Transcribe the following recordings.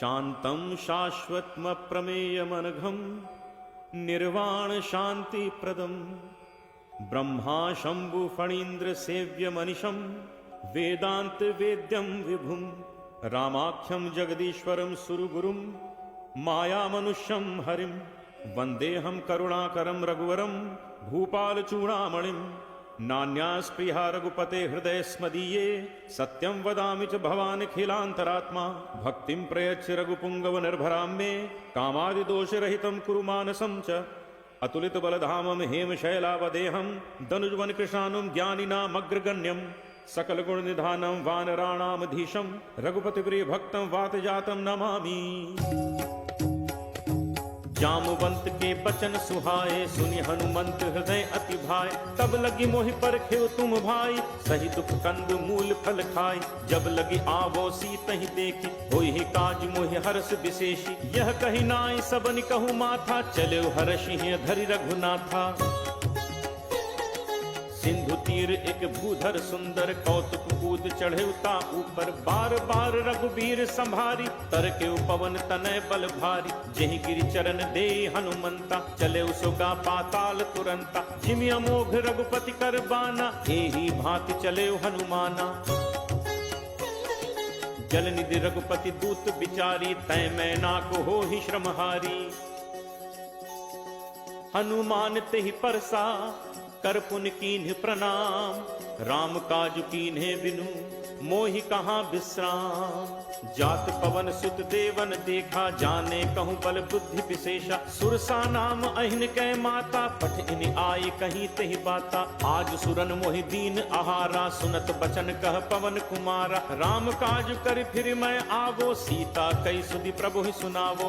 शांतं शाश्वतमप्रमेयमनघं निर्वाण शांति प्रदम ब्रह्मा शंभु फणीन्द्र सेव्य मनिशं वेदांत वेद्यं विभुं रामाख्यं जगदीश्वरं सुरगुरुं माया मनुष्यं हरिं वंदेहं करुणाकरं रघुवरं भूपालचूड़ामणिं नान्यास्पृहा रघुपते हृदय स्मदीये सत्यं वदामि च भवानिखिलान्तरात्मा भक्तिं प्रयच्छ रघुपुंगव निर्भरां मे कामादिदोषरहितं कुरु मानसं च अतुलित बलधामं हेमशैलावदेहं दनुजवन कृशानुं ज्ञानिनामग्रगण्यं सकल गुण निधानं वानराणामधीशं रघुपति भक्तं वातजातं नमामि। जामवंत के बचन सुहाए सुनि हनुमंत हृदय अति भाए तब लगी मोहि परखे तुम भाई सही दुख कंद मूल फल खाए जब लगी आवो सीत ही देखी होई ही काज मोहि हर्ष विशेषी यह कही नाई सबनि कहु माथा चले हर्षि धरि रघुनाथा सिंधु तीर एक भूधर सुंदर कौतुक कूद चढ़े उता ऊपर बार बार रघुबीर संभारी तर के पवन तनय बल भारी जेहि गिरि चरण दे हनुमंता चले उसोगा पाताल तुरंता जिमि अमोघ रघुपति कर बाना एहि भांति चले हनुमाना जल निधि रघुपति दूत बिचारी तय मैना को हो ही श्रमहारी हनुमान ते ही परसा कर पुन कीन्ह प्रणाम राम काज कीन्हे बिनु मोहि कहाँ विश्राम जात पवन सुत देवन देखा जाने कहूँ बल बुद्धि विशेषा सुरसा नाम अहिन कै माता पठ इन आए कहीं तेहि बाता आज सुरन मोहि दीन आहारा सुनत बचन कह पवन कुमारा राम काज कर फिर मैं आवो सीता कई सुधि प्रभु ही सुनावो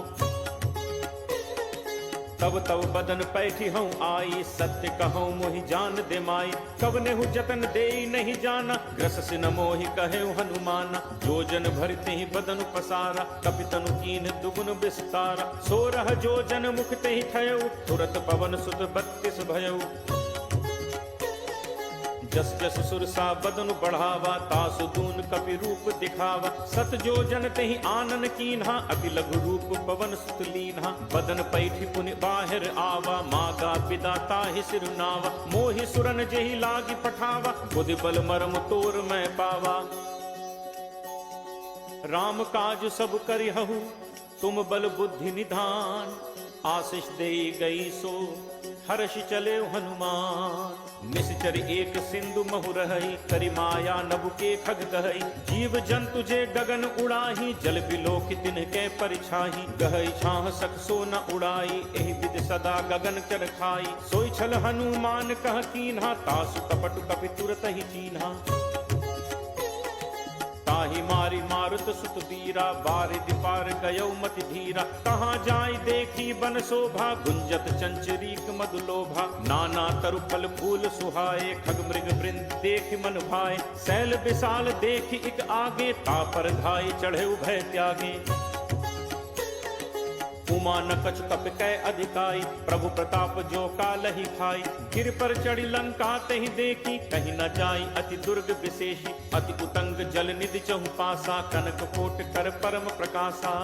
तब तब बदन पैठी हूँ आई सत्य कहूँ मोहि जान दे माई कब ने जतन दे नहीं जाना ग्रस से न मोहि कहे हनुमाना जोजन भरते ही बदन पसारा कपितनु कीन दुगुन विस्तारा 16 जोजन मुख ते ही थयऊ तुरत पवन सुत 32 भयऊ जस जस सुरसा बदन बढ़ावा तासु दून कपि रूप दिखावा सत जोजन तेहि आनन कीन्हा अति लघु रूप पवन सुत लीन्हा बदन पैठी पुनि बाहिर आवा मागा पिदाता ही सिरुनावा मोहि सुरन जेहि लागी पठावा बुद्धि बल मरम तोर मैं पावा राम काज सब करिहु तुम बल बुद्धि निधान आशीष दे गई सो हर्ष चले हनुमान निश्चर एक सिंधु महु रही करि माया नभु के खग कहई जीव जंतु जे गगन उड़ाही जल बिलोक तिन्ह के परिछाही गहई छाह सख सो न उड़ाई एहि विद सदा गगन चर खाई सोई छल हनुमान कह कीन्हा तासु कपटु कपि तुरत ही चीन्हा ताहि मारी मारुत सुत वीरा बारिधि पार गयो मति धीरा कहाँ जाय देखी बन शोभा गुंजत चंचरीक मधुलोभा नाना तरु फल फूल सुहाए खग मृग वृंद देख मन भाए शैल विशाल देख एक आगे तापर धाय चढ़े उभय त्यागे उमा न कछ कप कै अधिकाई प्रभु प्रताप जो कालहि खाई गिर पर चढ़ी लंका तहि देखी कहीं न जाई अति दुर्ग विशेषी अति उतंग जल निधि चहु पासा कनक कोट कर परम प्रकाशा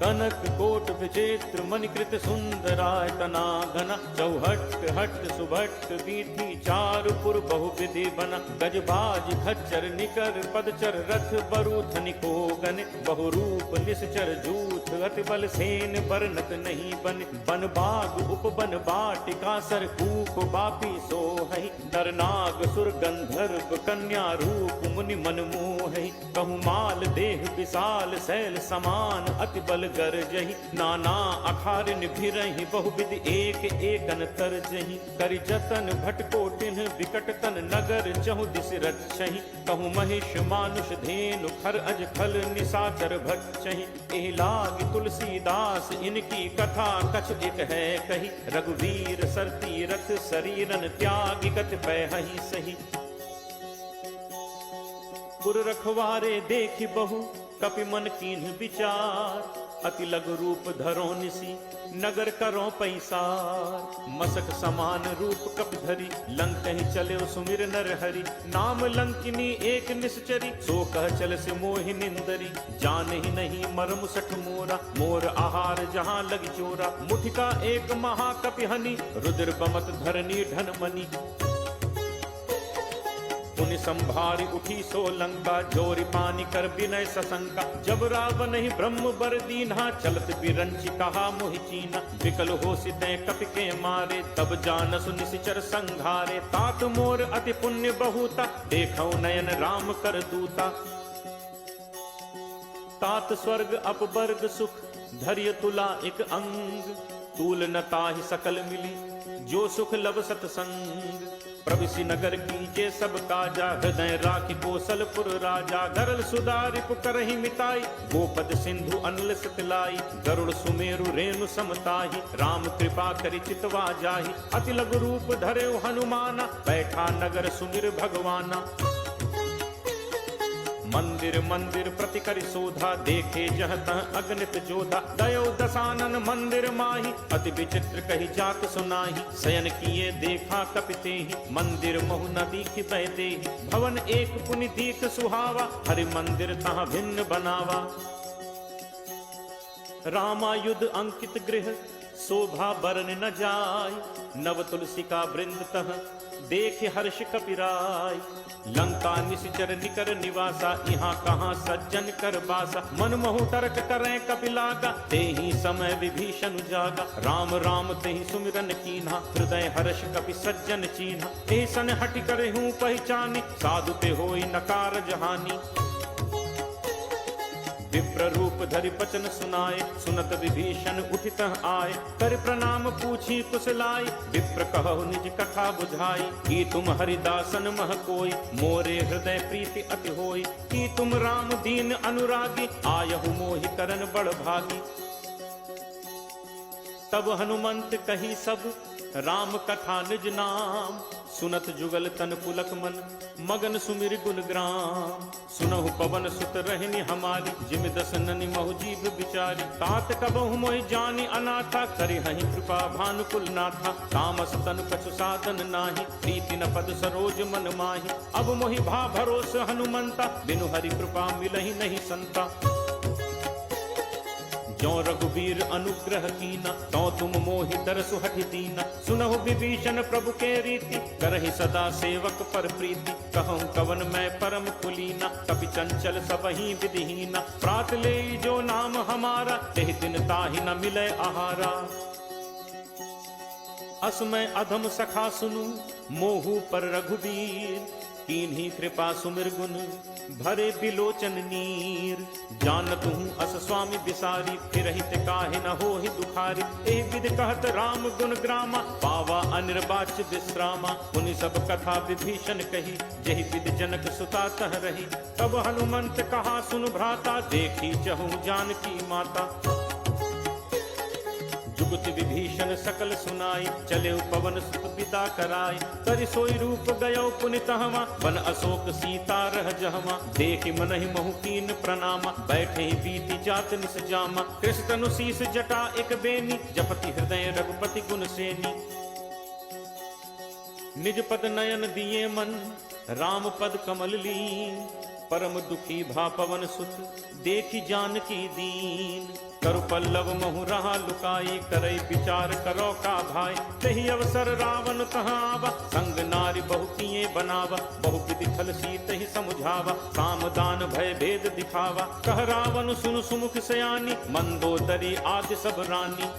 कनक कोट विचित्र मणिकृत सुंदराय तना घना चौहट हट सुभट वीथी चारुपुर बहु विधि बना गजबाज खच्चर निकर पदचर रथ बरूथ निकोगन बहुरूप निश्चर जूथ अति बल सेन बरनत नहीं बन बन बाग उपबन बाटिका सर कूप बापी सोहई नरनाग सुर गंधर्व कन्या रूप मुनि मन मोहई कहु माल देह विशाल शैल समान अति बल गरजहि नाना अखारिन भिरहि बहुविध एक एकन तरजहि करि जतन भटकोटिन विकट तन नगर चहु दिस रक्षहि कहु महिष मानुष धेनु खर अज खल निशाचर भक्षहि एहि लाग तुलसीदास इनकी कथा कछ एक है कही रघुवीर सर तीरथ शरीरन त्याग कछ पैहि सही पुर रखवारे देखि बहु कपि मन कीन्ह विचार अति लघु रूप धरो निसी नगर करो पैसार। मसक समान रूप कप धरी लंक ही चले सुमिर नर हरि। नाम लंकिनी एक निश्चरी सो कह चल से मोहि निंदरी। जान ही नहीं मरम सठ मोरा मोर आहार जहाँ लग चोरा। मुठिका एक महाकपि हनि रुद्र बमत धरनी ढन मनी। पुनि संभारी उठी सो लंका जोरी पानी कर विनय सशंका। जब रावण ही ब्रह्म बर दीन्हा चलत बिरंची कहा मोहि चीना। विकल हो सिते कपि के मारे तब जानसु निशिचर संघारे। तात मोर अति पुण्य बहुता देखौ नयन राम कर दूता। तात स्वर्ग अपवर्ग सुख धैर्य तुला एक अंग। तूल न ताहि सकल मिली जो सुख लब सतसंग। प्रविशि नगर कीजे सब काजा हृदय राखि कौशलपुर राजा। गरल सुधारि पुकरहि मिताई गोपद सिंधु अनल सतलाई। गरुड़ सुमेरु रेणु समताहि राम कृपा करि चितवा जाहि। अति लघु रूप धरेउ हनुमाना बैठा नगर सुमिर भगवाना। मंदिर मंदिर प्रति करि शोधा देखे जह तह अगणित जोधा। दयो दसानन मंदिर माही अति विचित्र कही जाक सुनाही। शयन किए देखा कपिते ही मंदिर महु न दीखि बहते ही। भवन एक पुनि दीख सुहावा हरि मंदिर तहाँ भिन्न बनावा। रामायुध अंकित गृह शोभा बरन न जाय। नव तुलसी का वृंद तह देख हर्ष कपिराय। लंका निशिचर निकर निवासा यहाँ कहाँ सज्जन कर बासा। मन महु तर्क करें कपिलागा तेहि समय विभीषण जागा। राम राम तेहि सुमिरन कीन्हा हृदय हर्ष कपि सज्जन चीन्हा। एहि सन हटि करे हूँ पहचानी साधु ते होई नकार जहानी। विप्र रूप धरि बचन सुनाए सुनत विभीषण उठित आए। कर प्रणाम पूछी कुशलाई विप्र कहु निज कथा बुझाई। कि तुम हरिदासन मह कोई मोरे हृदय प्रीति अति होई। कि तुम राम दीन अनुरागी आयहु मोहि करन बड़ भागी। तब हनुमंत कही सब राम कथा निज नाम। सुनत जुगल तन पुलक मन मगन सुमिर गुण ग्राम। सुनहु पवन सुत रहनी हमारी जिम दस ननि महु जीव बिचारी। तात कबहु मोहि जानी अनाथा करि हहि कृपा भानुकुल नाथा। तामस तन कछु साधन नाही प्रीति न पद सरोज मन माही। अब मोहि भा भरोस हनुमंता बिनु हरि कृपा मिलहि नहीं संता। जो रघुवीर अनुग्रह कीना तो तुम मोहि दरसु हठि दीना। सुनहु विभीषण प्रभु के रीति करहि सदा सेवक पर प्रीति। कहूँ कवन मैं परम कुलीना कपि चंचल सबहि विधिहीना। प्रात ले जो नाम हमारा तेहि दिन ताहि न मिले आहारा। असमय अधम सखा सुनु मोहु पर रघुवीर। कीन्ही कृपा सुमिर गुण भरे बिलोचन नीर। जानत हूँ अस स्वामी बिसारी फिरहित काहे न होहि दुखारी। एहि विधि कहत राम गुण ग्रामा पावा अनिर्वाच्य विश्रामा। पुनि सब कथा विभीषण कही जेहि विधि जनक सुता तह रही। तब हनुमंत कहा सुन भ्राता देखी चहु जानकी माता। जुगति विभीषण सकल सुनाई चले पवन सुत पिता कराई। करि सोई रूप गयो पुनि तहवा वन अशोक सीता रह जहवा। देखि मनहि महु कीन प्रणामा बैठे ही बीती जात निस जामा। कृष्ण तनु शीस जटा एक बेनी जपति हृदय रघुपति गुण सेनी। निज पद नयन दिए मन राम पद कमल लीन। परम दुखी भा पवन सुत देखि जानकी दीन। करु पल्लव महु रहा लुकाई करई विचार करो का भाई। तही अवसर रावण तहाँ आवा संग नारी बहु किए बनावा। बहु विधि छल सीत ही समुझावा साम दान भय भेद दिखावा। कह रावण सुनु सुमुख सयानी मंदोदरी आदि सब रानी।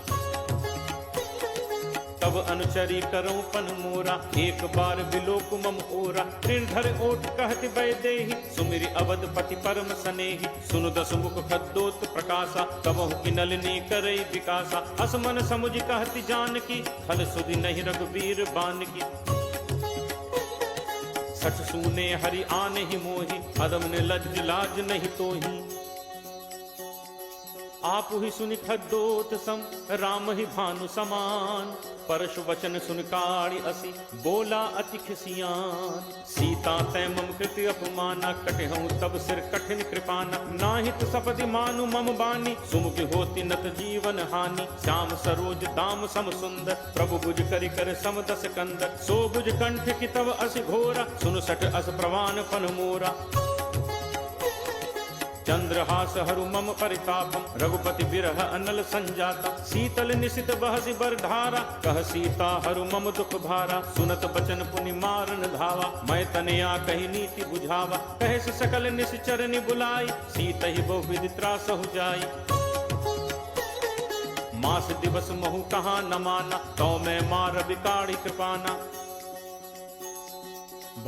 तब अनुचरी करो पन मोरा एक बार बिलोक मम ओरा। तृणधर ओट कहति वैदेही सुमिरि अवधपति परम सनेही। सुनु दस मुख खद्दोत प्रकाशा कबहु की नलिनी करई विकासा। असमन समुझ कहति जानकी खल सुधि नहीं रघुवीर बानकी। सठ सूने हरि आने ही मोही अदम ने लज्ज लाज नहीं तोही। आप ही सुनि खद्दोत सम, राम ही भानु समान। परशु वचन सुन काढ़ी असी, बोला अति खिसियान। सीता तै मम कृति अपमाना, कटहूँ तब सिर कठिन कृपाना। नाहित सपदि मानु मम बानी, सुमुख होती नत जीवन हानि। श्याम सरोज दाम सम सुंदर, प्रभु बुझ करि कर सम दस कंदर। सो बुझ कंठ की तब अस घोरा, सुन सट अस प्रवान पन मोरा। चंद्रहास हरु मम परितापम, रघुपति बिरह अनल संजाता। शीतल निशित बहसि बर धारा, कह सीता हरु मम दुख भारा। सुनत बचन पुनि मारन धावा, मैं तनया कही नीति बुझावा। कहस सकल निश्चर नि बुलाई, सीत ही बहु विधि त्रासहु जाई। मास दिवस महु कहाँ न माना, तो मैं मार बिकाड़ी कृपाना।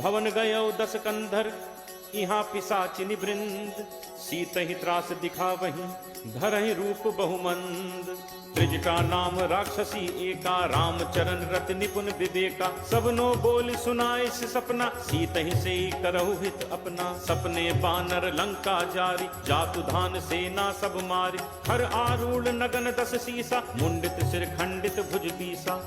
भवन गयो दस कंधर, यहाँ पिशाचिनी वृंद। सीत ही त्रास दिखा वहीं, धरहि रूप बहुमंद। त्रिजटा नाम राक्षसी एका, राम चरण रत निपुण विवेका। सबनो बोल सुनाए से सपना, सीत ही से करहु हित अपना। सपने बानर लंका जारी, जातु धान सेना सब मारी। हर आरूढ़ नगन दस सीसा, मुंडित सिर खंडित भुज बीसा।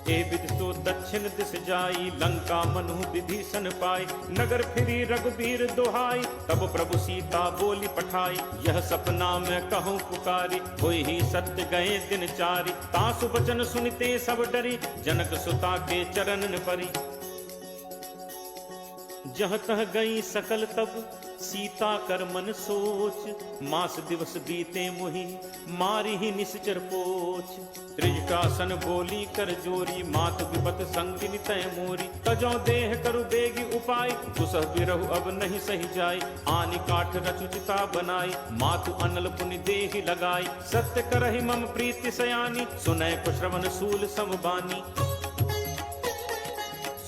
ए विधि तो दक्षिण दिस जाई, लंका मनु विभीषण पाई। नगर फिरी रघुबीर दोहाई, तब प्रभु सीता बोली पठाई। यह सपना मैं कहूँ पुकारी, होई ही सत्य गए दिन चारी। तासु बचन सुनते सब डरी, जनक सुता के चरणन परी। जह तह गई सकल तब, सीता कर मन सोच। मास दिवस बीते मुहि, मारी ही निश्चर पोच। त्रिजटासन बोली कर जोरी, मात विपत संगिनी तय मोरी। तजो देह करु बेगी उपाय, दुसह बिरहु अब नहीं सही जाय। आनि काठ रचुचिता बनाई, मातु अनल पुनि देहि लगाई। सत्य करहि मम प्रीति सयानी, सुनय को श्रवण सूल समबानी।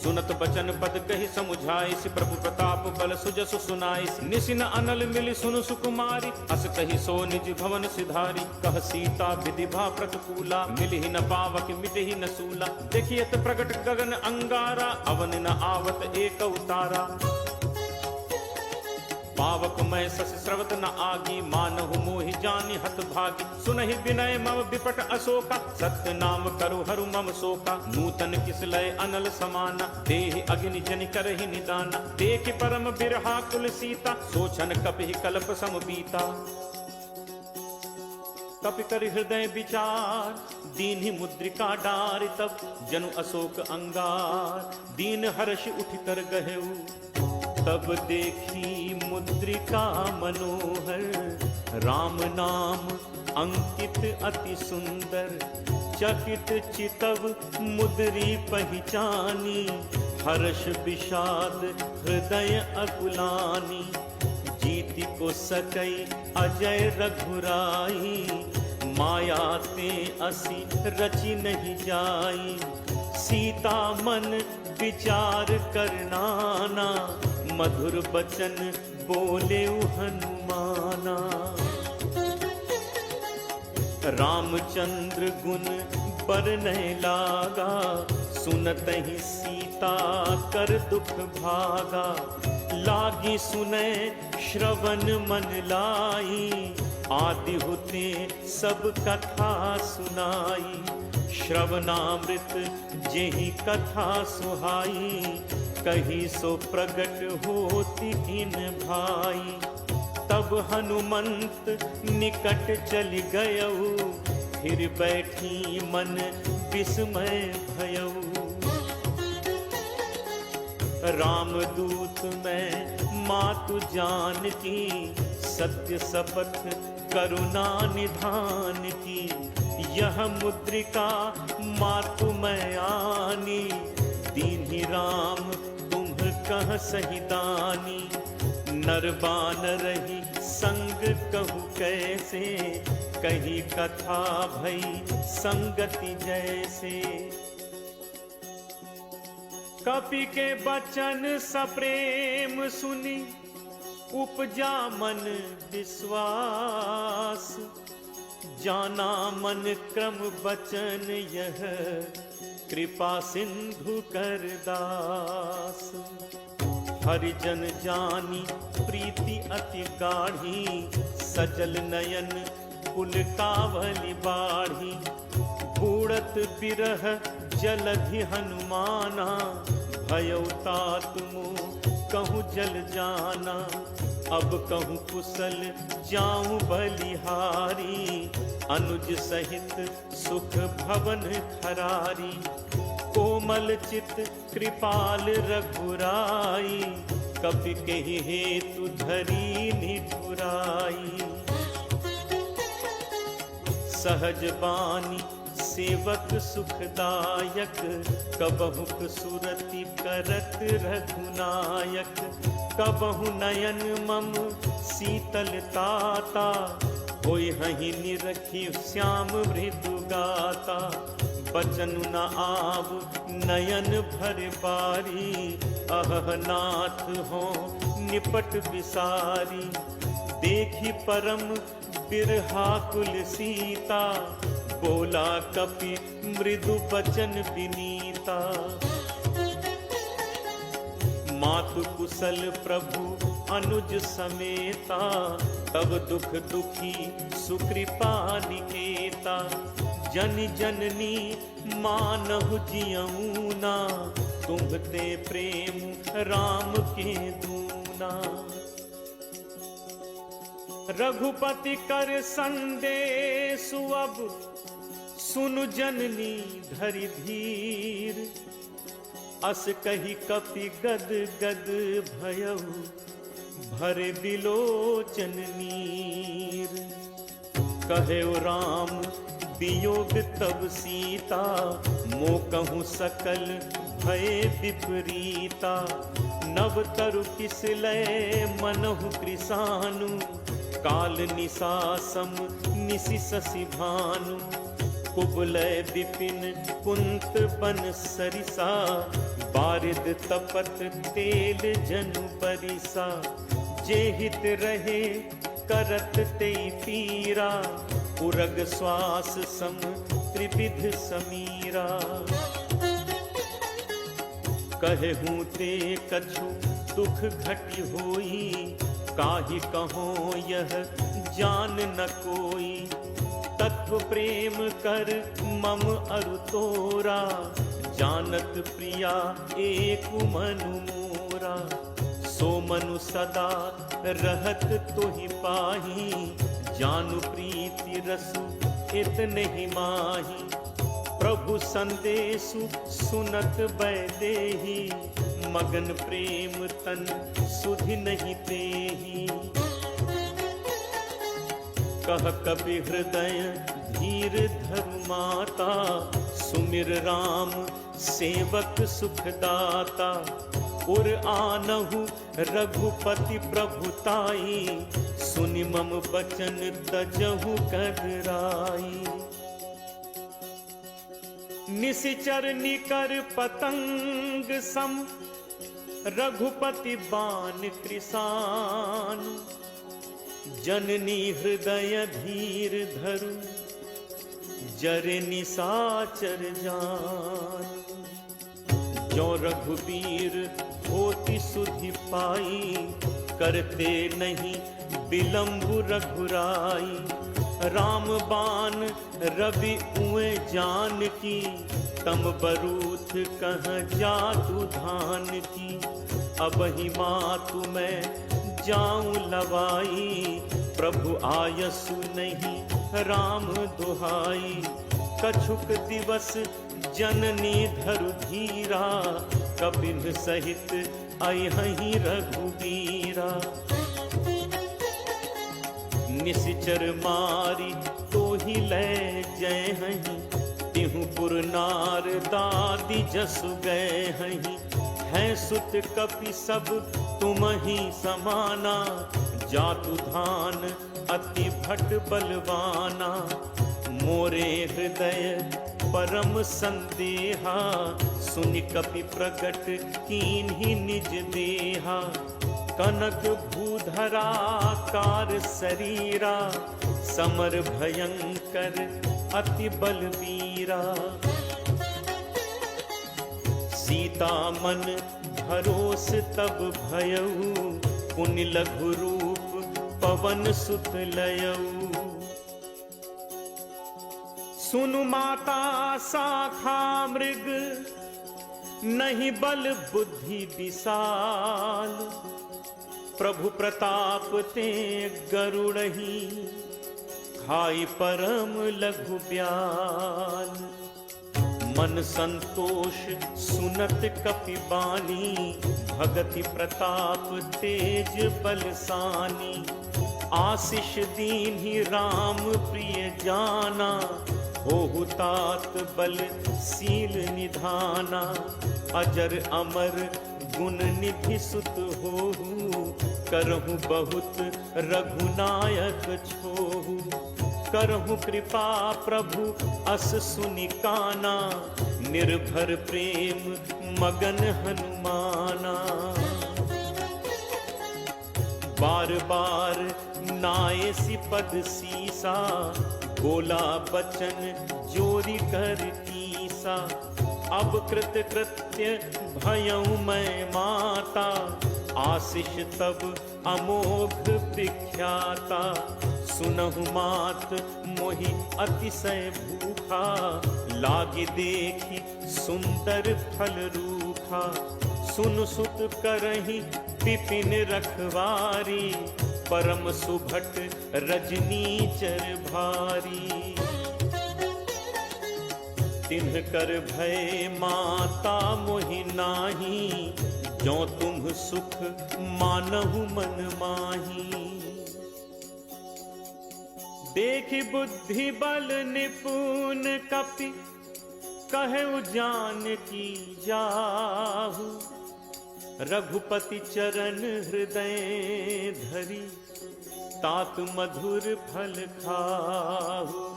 सुनत बचन पद कहि समुझाइस, प्रभु प्रताप बल सुजसु सुनाइस। निसिन अनल मिलि सुनु सुकुमारी, अस कहि सो निज भवन सिधारी। कह सीता विधिभा प्रतिकूला, मिलहि न पावक मिटहि न सूला। देखियत प्रगट गगन अंगारा, अवन न आवत एक उतारा। पावक मैं सस स्रवत न आगी, मानहु मोहि जानि हत भागी। सुनहि विनय मम विपट अशोका, सत्य नाम करु हरु मम शोका। नूतन किसलय अनल समाना, देहि अग्नि जनि करहि निदाना। देखि परम बिरहा कुल सीता, सोचन कपिहि कल्प सम बीता। कपि कर हृदय विचार, दीन्हि मुद्रिका डारि। तब जनु अशोक अंगार, दीन हर्ष उठ कर गहेऊ। तब देखी मुद्रिका मनोहर, राम नाम अंकित अति सुंदर। चकित चितव मुद्री पहचानी, हर्ष विषाद हृदय अकुलानी। जीति को सकई अजय रघुराई, माया ते असी रचि नहीं जाई। सीता मन विचार करनाना, मधुर बचन बोले हनुमाना। रामचंद्र गुण बरनय लागा, सुनत ही सीता कर दुख भागा। लागी सुनय श्रवण मन लाई, आदि होते सब कथा सुनाई। श्रवणामृत जेहि कथा सुहाई, कही सो प्रगट होती इन भाई। तब हनुमंत निकट चल गयऊ, फिर बैठी मन विस्मय भयऊ। रामदूत मैं मातु जानकी, सत्य शपथ करुणा निधान की। यह मुद्रिका मातु मैं आनी, दीन्हि राम तुम कह सहिदानी। नर बानर ही संग कहु कैसे, कही कथा भई संगति जैसे। कपि के बचन सप्रेम सुनी, उपजा मन विश्वास। जाना मन क्रम बचन यह, कृपा सिंधु कर दास। हरिजन जानी प्रीति अति गाढ़ी, सजल नयन कुल कावली बाढ़ी। बूढ़त बिरह जलधि हनुमाना, भयउ तात मोह कहूँ जल जाना। अब कहूँ कुशल जाऊं बलिहारी, अनुज सहित सुख भवन खरारी। कोमल चित कृपाल रघुराई, कपि कहि हेतु धरी निठुराई। सहज बानी सेवक सुखदायक, कबहुक सुरति करत रघुनायक। कबहु नयन मम शीतल ताता, होय हहि निरखी श्याम मृदु गाता। बचन न आव नयन भर बारी, अह नाथ हो निपट बिसारी। देखी परम बिरहा कुल सीता, बोला कपि मृदु बचन विनीता। मातु कुशल प्रभु अनुज समेता, तब दुख दुखी सुकृपा निकेता। जन जननी मानहु जियऊना, तुम्हते प्रेम राम के दूना। रघुपति कर संदेशु अब, सुनु जननी धरि धीर। अस कही कपि गद गद भयउ, भरे बिलोचन नीर। कहे राम वियोग तब सीता, मो कहूँ सकल भय विपरीता। नव तरु किस लय मनहु कृसानु, काल निसासम निसि शशि भानु। कुबलय विपिन कुंत बन सरिसा, बारिद तपत तेल जनु बरिसा। जे हित रहे करत ते पीरा, उरग श्वास सम त्रिविध समीरा। कहूँ ते कछु दुख घटि होई, काहि कहो यह जान न कोई। तत्व प्रेम कर मम अरु तोरा, जानत प्रिया एक मनु मोरा। सो मनु सदा रहत तोहि पाही, जानु प्रीति रसु इतने ही माही। प्रभु संदेशु सुनत बैदेही, मगन प्रेम तन सुधि नहीं तेही। कह कपि हृदय धीर धरु माता, सुमिर राम सेवक सुखदाता। उर आनहु रघुपति प्रभुताई, सुनि मम बचन तजहु कदराई। निशिचर निकर पतंग सम, रघुपति बान कृसान। जननी हृदय धीर धरु, जरे निसाचर जान। जो रघुबीर होति सुधि पाई, करते नहीं विलंबु रघुराई। राम बान रवि उए जान की, तम बरूथ कह जातु धान की। अब ही मातु मैं जाऊं लवाई, प्रभु आयसु नहीं राम दुहाई। कछुक दिवस जननी धरु धीरा, कपिन सहित अयहि रघुबीरा। निशिचर मारी तो ही ले जय हहीं, तिहु पुर नार दादी जसु गए हहीं। है सुत कपि सब तुम ही समाना, जातु धान अति भट बलवाना। मोरे हृदय परम संदेहा, सुनि कपि प्रगट कीन्ही निज देहा। कनक भूधरा कार शरीरा, समर भयंकर अति बलवीरा। सीता मन भरोस तब भयऊ, पुनि लघु रूप पवन सुत लयऊ। सुनु माता शाखा मृग, नहीं बल बुद्धि विशाल, प्रभु प्रताप ते गरुड़ही, खाई परम लघु ब्याल। मन संतोष सुनत कपि बानी, भगति प्रताप तेज बलसानी। आशीष दीन्हि राम प्रिय जाना, होहु तात बल सील निधाना। अजर अमर गुण निधि सुत होहु, करहु बहुत रघुनायक छोहु। करहु कृपा प्रभु अस सुनि काना, निर्भर प्रेम मगन हनुमाना। बार बार नायसी पद सीसा, बोला बचन जोरी कर कीसा। अब कृत कृत्य भयऊ मैं माता, आशीष तब अमोघ विख्याता। सुनहु मात मोहि अतिशय भूखा, लागी देखी सुंदर फल रूखा। सुन सुत करहि विपिन रखवारी, परम सुभट रजनीचर भारी। तिन्ह कर भय माता मोहि नाही, जो तुम सुख मानहु मन माही। देखि बुद्धि बल निपुण कपि, कहु जानकी जाहु। रघुपति चरण हृदय धरि, तात मधुर फल खाहु।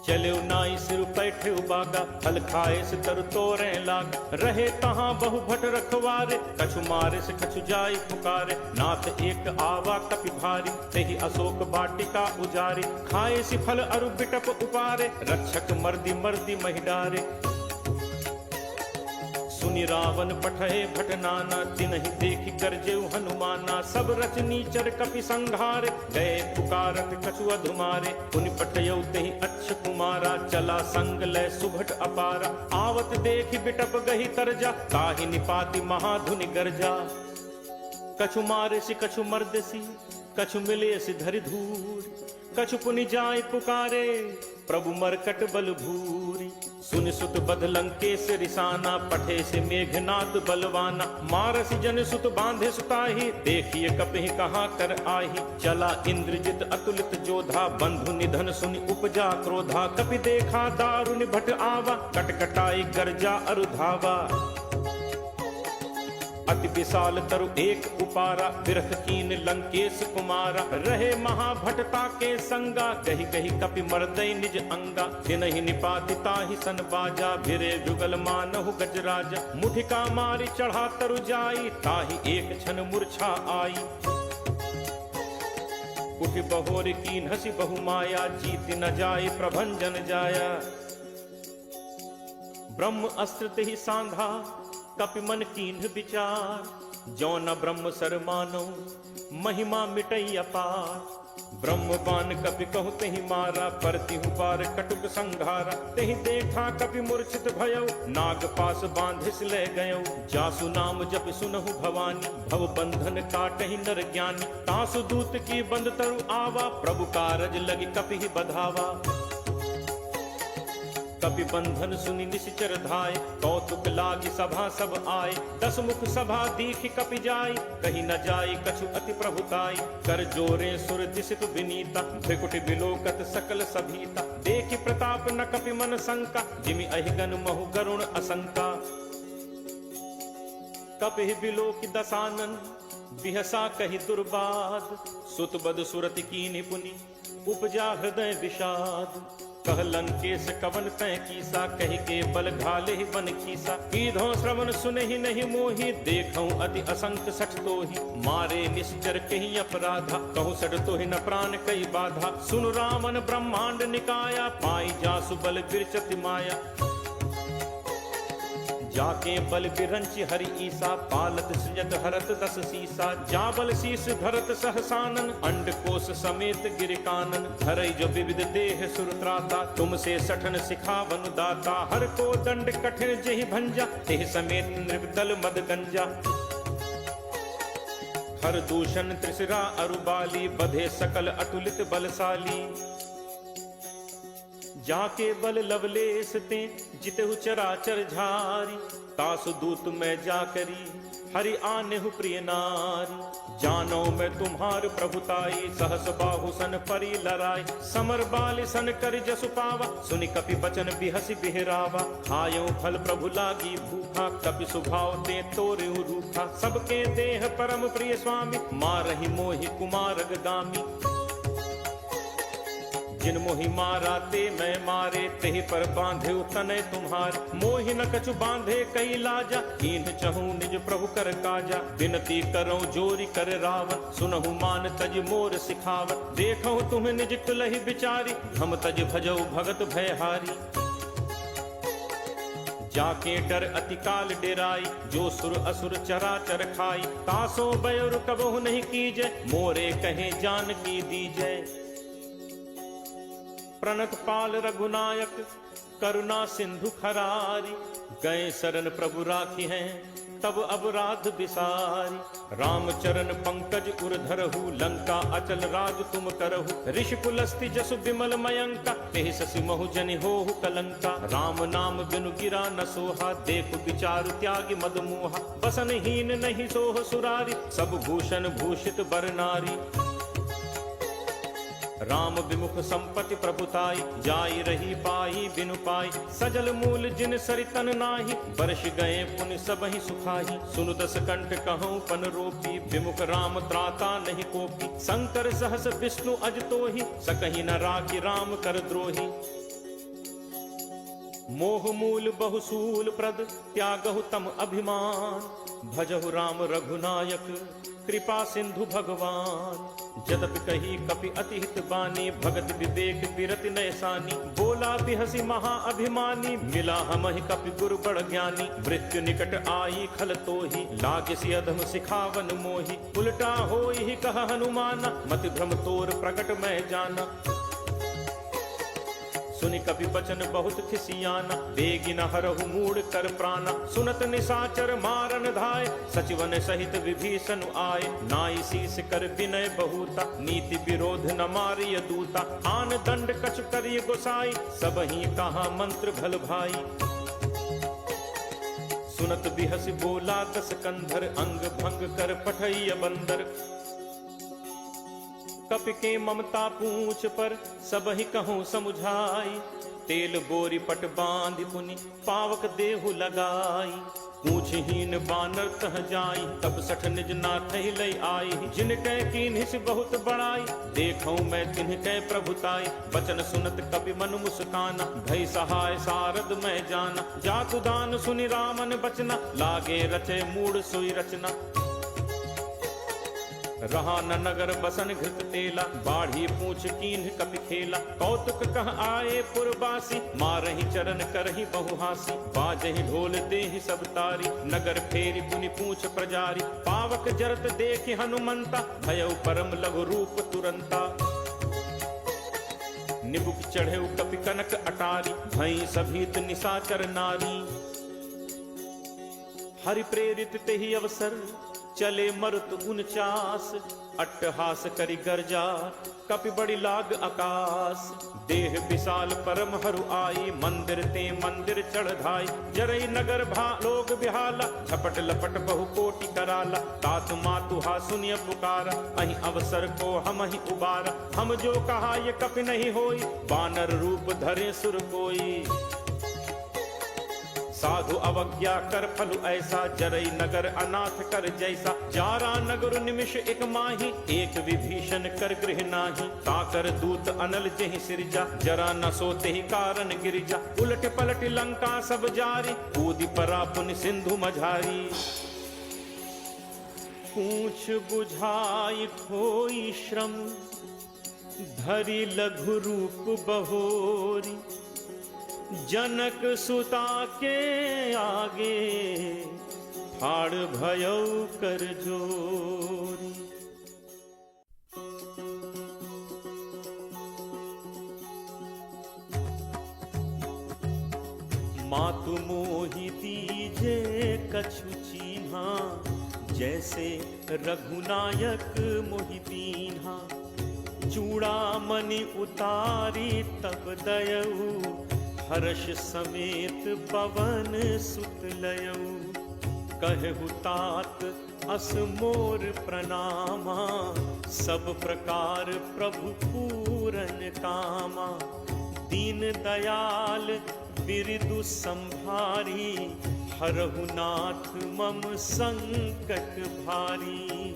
चले नाई सिर पैठे बागा, फल खाए से तर तोरे लाग। रहे तहाँ बहु भट रखवारे, कछु मारे से कछु जाई पुकारे। नाथ एक आवा कपि भारी, तेहि अशोक वाटिका उजारी। खाए सी फल अरु बिटप उपारे, रक्षक मर्दी मर्दी महि डारे। सुनि रावण पठे भट नाना, तिनहि देखि गरजेउ हनुमाना। सब रचनीचर कपि संघारे, गए पुकारत कछु अधुमारे। पुनि पठयउ तेहि अच्छ कुमारा, चला संग लय सुभट अपारा। आवत देखि बिटप गही तरजा, ताहि निपाति महाधुनि गरजा। कछु मारे सि कछु मर्दसी, कछु मिले सि धरि धूर। कछु पुनि जाय पुकारे, प्रभु मरकट बल भूरी। सुनि सुत बध लंकेश रिसाना, पठे से मेघनाद बलवाना। मारसी जन सुत बांधे सुताही, देखिए कपहि कहाँ कर आही। चला इंद्रजित अतुलित जोधा, बंधु निधन सुनि उपजा क्रोधा। कपि देखा दारुनि भट आवा, कटकटाई गर्जा अरु धावा। अति विशाल तरु एक उपारा, बिरख कीन लंकेश कुमारा। रहे महाभटता के संगा, कही कही कपि मर्दय निज अंगा। तिनहि निपाति ताहि सन बाजा, भिरे जुगल मानहु गजराजा। मुठिका मारी चढ़ा तरु जाई, ताहि एक क्षण मूर्छा आई। उठि बहोर कीन हसी बहु माया, जीत न जाय प्रभंजन जाया। ब्रह्म अस्त्र तेहि सांधा, कपि मन कीन्ह विचार। जो न ब्रह्म सर मानो, महिमा मिटई अपार। ब्रह्म बान कपि कहु तेहि मारा, परतिहु पार कटुक संघारा। तेहि देखा कपि मूर्छित भयउ, नाग पास बांधिस ले गयउ। जासु नाम जपि सुनहु भवानी, भव बंधन काटहि नर ज्ञानी। तासु दूत की बंद तरु आवा, प्रभु कारज लगी कपि बधावा। कपि बंधन सुनि निश्चर धाय, कौतुक लागी सभा सब आए। दस मुख सभा दीखि कपि जाय, कहीं न जाय कछु अति प्रभुताई। कर जोरे सुर दिसित विनीता, भृकुटि बिलोकत सकल सभीता। देखि प्रताप न कपि मन शंका, जिमि अहिगन महु गरुण असंका। कपि बिलोकि दसानन, बिहसा कहि दुर्बाद। सुत बद सुरति कीन्हि पुनि, उपजा हृदय विषाद। कह लंकेश कवन तय कीसा, कहि के बल घाले ही बन खीसा। कीधो श्रवण सुनहि नहीं मोहि, देखऊं अति असंख सठ तोहि। मारे निश्चर कहि अपराधा, कहूँ सठ तोहि न प्राण कई बाधा। सुन रामन ब्रह्मांड निकाया, पाई जासु बल बिरचति माया। जाके बल बिरंच हरि ईसा, पालत सृजत हरत दस सीसा। जाबल शीस धरत सहसानन, अंड कोश समेत गिर कानन। धरई जो विविध देह सुरत्राता, तुमसे सठन सिखावन दाता। हर को दंड कठिन जेहि भंजा, तेह समेत नृपदल मद गंजा। हर दूषण त्रिशिरा अरुबाली, बधे सकल अतुलित बलशाली। जाके बल लवलेस ते जितहु चराचर झारी। तासु दूत मैं जाकरी, हरि आनेहु प्रिय नारी। जानो मैं तुम्हार प्रभुताई, सहस बाहु सन परी लराई। समर बाल सन कर जसु पावा, सुनि कपि बचन बिहसि बिहरावा। खायो फल प्रभु लागी भूखा, कपि सुभाव ते तोरेहु रूखा। सबके देह परम प्रिय स्वामी, मारहि मोहि कुमारग गामी। जिन मोहि मारा ते मैं मारे, तेहि पर बांधे तनय तुम्हार। मोहि न कछु बांधे कई लाजा, कीन्ह चहु निज प्रभु कर काजा। विनती करो जोरी कर रावत, सुनहु मान तज मोर सिखावत। देखहु तुम निज कुलहि बिचारी, हम तज भजौ भगत भयहारी। जाके डर अति काल डेराई, जो सुर असुर चराचर खाई। तासो बयोर कबहु नहीं कीजय, मोरे कहे जान की दीजय। प्रणत पाल रघुनायक, करुणा सिंधु खरारी। गए शरण प्रभु राखी हैं, तब अपराध बिसारी। रामचरण पंकज उर धरहु, लंका अचल राज तुम करहु। ऋषि कुलस्ति जसु विमल मयंका, तेहि शशि महु जनि होहु कलंका। राम नाम बिनु गिरा न सोहा, देखु विचारु त्यागी मद मोहा। बसन हीन नहीं सोह सुरारी, सब भूषण भूषित बर नारी। राम विमुख संपत्ति प्रभुताई, जाई रही पाई बिनु पाई। सजल मूल जिन सरितन नाही, बरस गए पुनि सबहि सुखाही। सुनु दस कंठ कहूँ पन रोपी, विमुख राम त्राता नहीं कोपी। शंकर सहस विष्णु अज तोहि, सकहि न राखी राम कर द्रोही। मोह मूल बहुसूल प्रद, त्यागहु तम अभिमान। भजहु राम रघुनायक, कृपा सिंधु भगवान। जदपि कही कपि अति हित बानी, भगत विवेक बिरति नयसानी। बोला बिहसी महा अभिमानी, मिला हमहि कपि गुरु बड़ ज्ञानी। मृत्यु निकट आई खल तोहि, लागसी अधम सिखावन मोहि। उल्टा होई ही कह हनुमाना, मति भ्रम तोर प्रकट मैं जाना। सुनि कपि बचन बहुत खिसियाना, बेगिन हरहु मूढ़ कर प्राणा। सुनत निशाचर मारन धाय, सचिवन सहित विभीषण आए। नाई शीस कर विनय बहुता, नीति विरोध न मारिय दूता। आन दंड कछु करिय गोसाई, सबहि कहा मंत्र भल भाई। सुनत बिहसि बोला दस कंधर, अंग भंग कर पठैय बंदर। कपि के ममता पूछ पर, सबहि कहूँ समुझाई। तेल बोरी पट बांधि पुनि, पावक देहु लगाई। पूछहीन बानर तह जाई, तब सठ निज नाथ लई आई। जिनकै कीन्हिस बहुत बड़ाई, देखऊं मैं तिनकै प्रभुताई। बचन सुनत कपि मन मुस्काना, भई सहाय सारद मैं जाना। जातु दान सुनि रामन बचना, लागे रचे मूढ़ सोई रचना। रहा न नगर बसन घृत तेला, बाढ़ी पूछ कीन्ह कपि खेला। कौतुक कह आए पुरबासी, मारहि चरण करहि बहुहासी। बाजहि ढोल देहि सब तारी, नगर फेरी पुनि पूछ प्रजारी। पावक जरत देखि हनुमंता, भयउ परम लघु रूप तुरंता। निबुक चढ़ेउ कपि कनक अटारी, भई सभीत निशाचर नारी। हरि प्रेरित तेहि अवसर, चले मरुत 49। अट्टहास करि गर्जा, कपि बड़ी लाग आकाश। देह विशाल परम हरु आई, मंदिर ते मंदिर चढ़ धाई। जरई नगर भा लोग बिहाला, झपट लपट बहु कोटि कराला। तात मातु हा सुनिय पुकारा, अहि अवसर को हम ही उबारा। हम जो कहा ये कपि नहीं होई, बानर रूप धरे सुर कोई। साधु अवज्ञा कर फलु ऐसा, जरई नगर अनाथ कर जैसा। जारा नगर निमिष एक माही, एक विभीषण कर गृह नाही। ताकर दूत अनल जेहि सिरजा, जरा न सोते ही कारण गिरिजा। उलट पलट लंका सब जारी, कूदि परा पुनि सिंधु मझारी। पूछ बुझाई खोई श्रम, धरि लघु रूप बहोरी। जनक सुता के आगे ठाड़ भयउ कर जोरी। मातु मोहि दीजे कछु चीन्हा, जैसे रघुनायक मोहि दीन्हा। चूड़ामणि उतारी तब दयऊ, हर्ष समेत पवन सुत लयऊ। कहु तात अस मोर प्रणामा, सब प्रकार प्रभु पूरन कामा। दीन दयाल बिरदु संभारी, हरहु नाथ मम संकट भारी।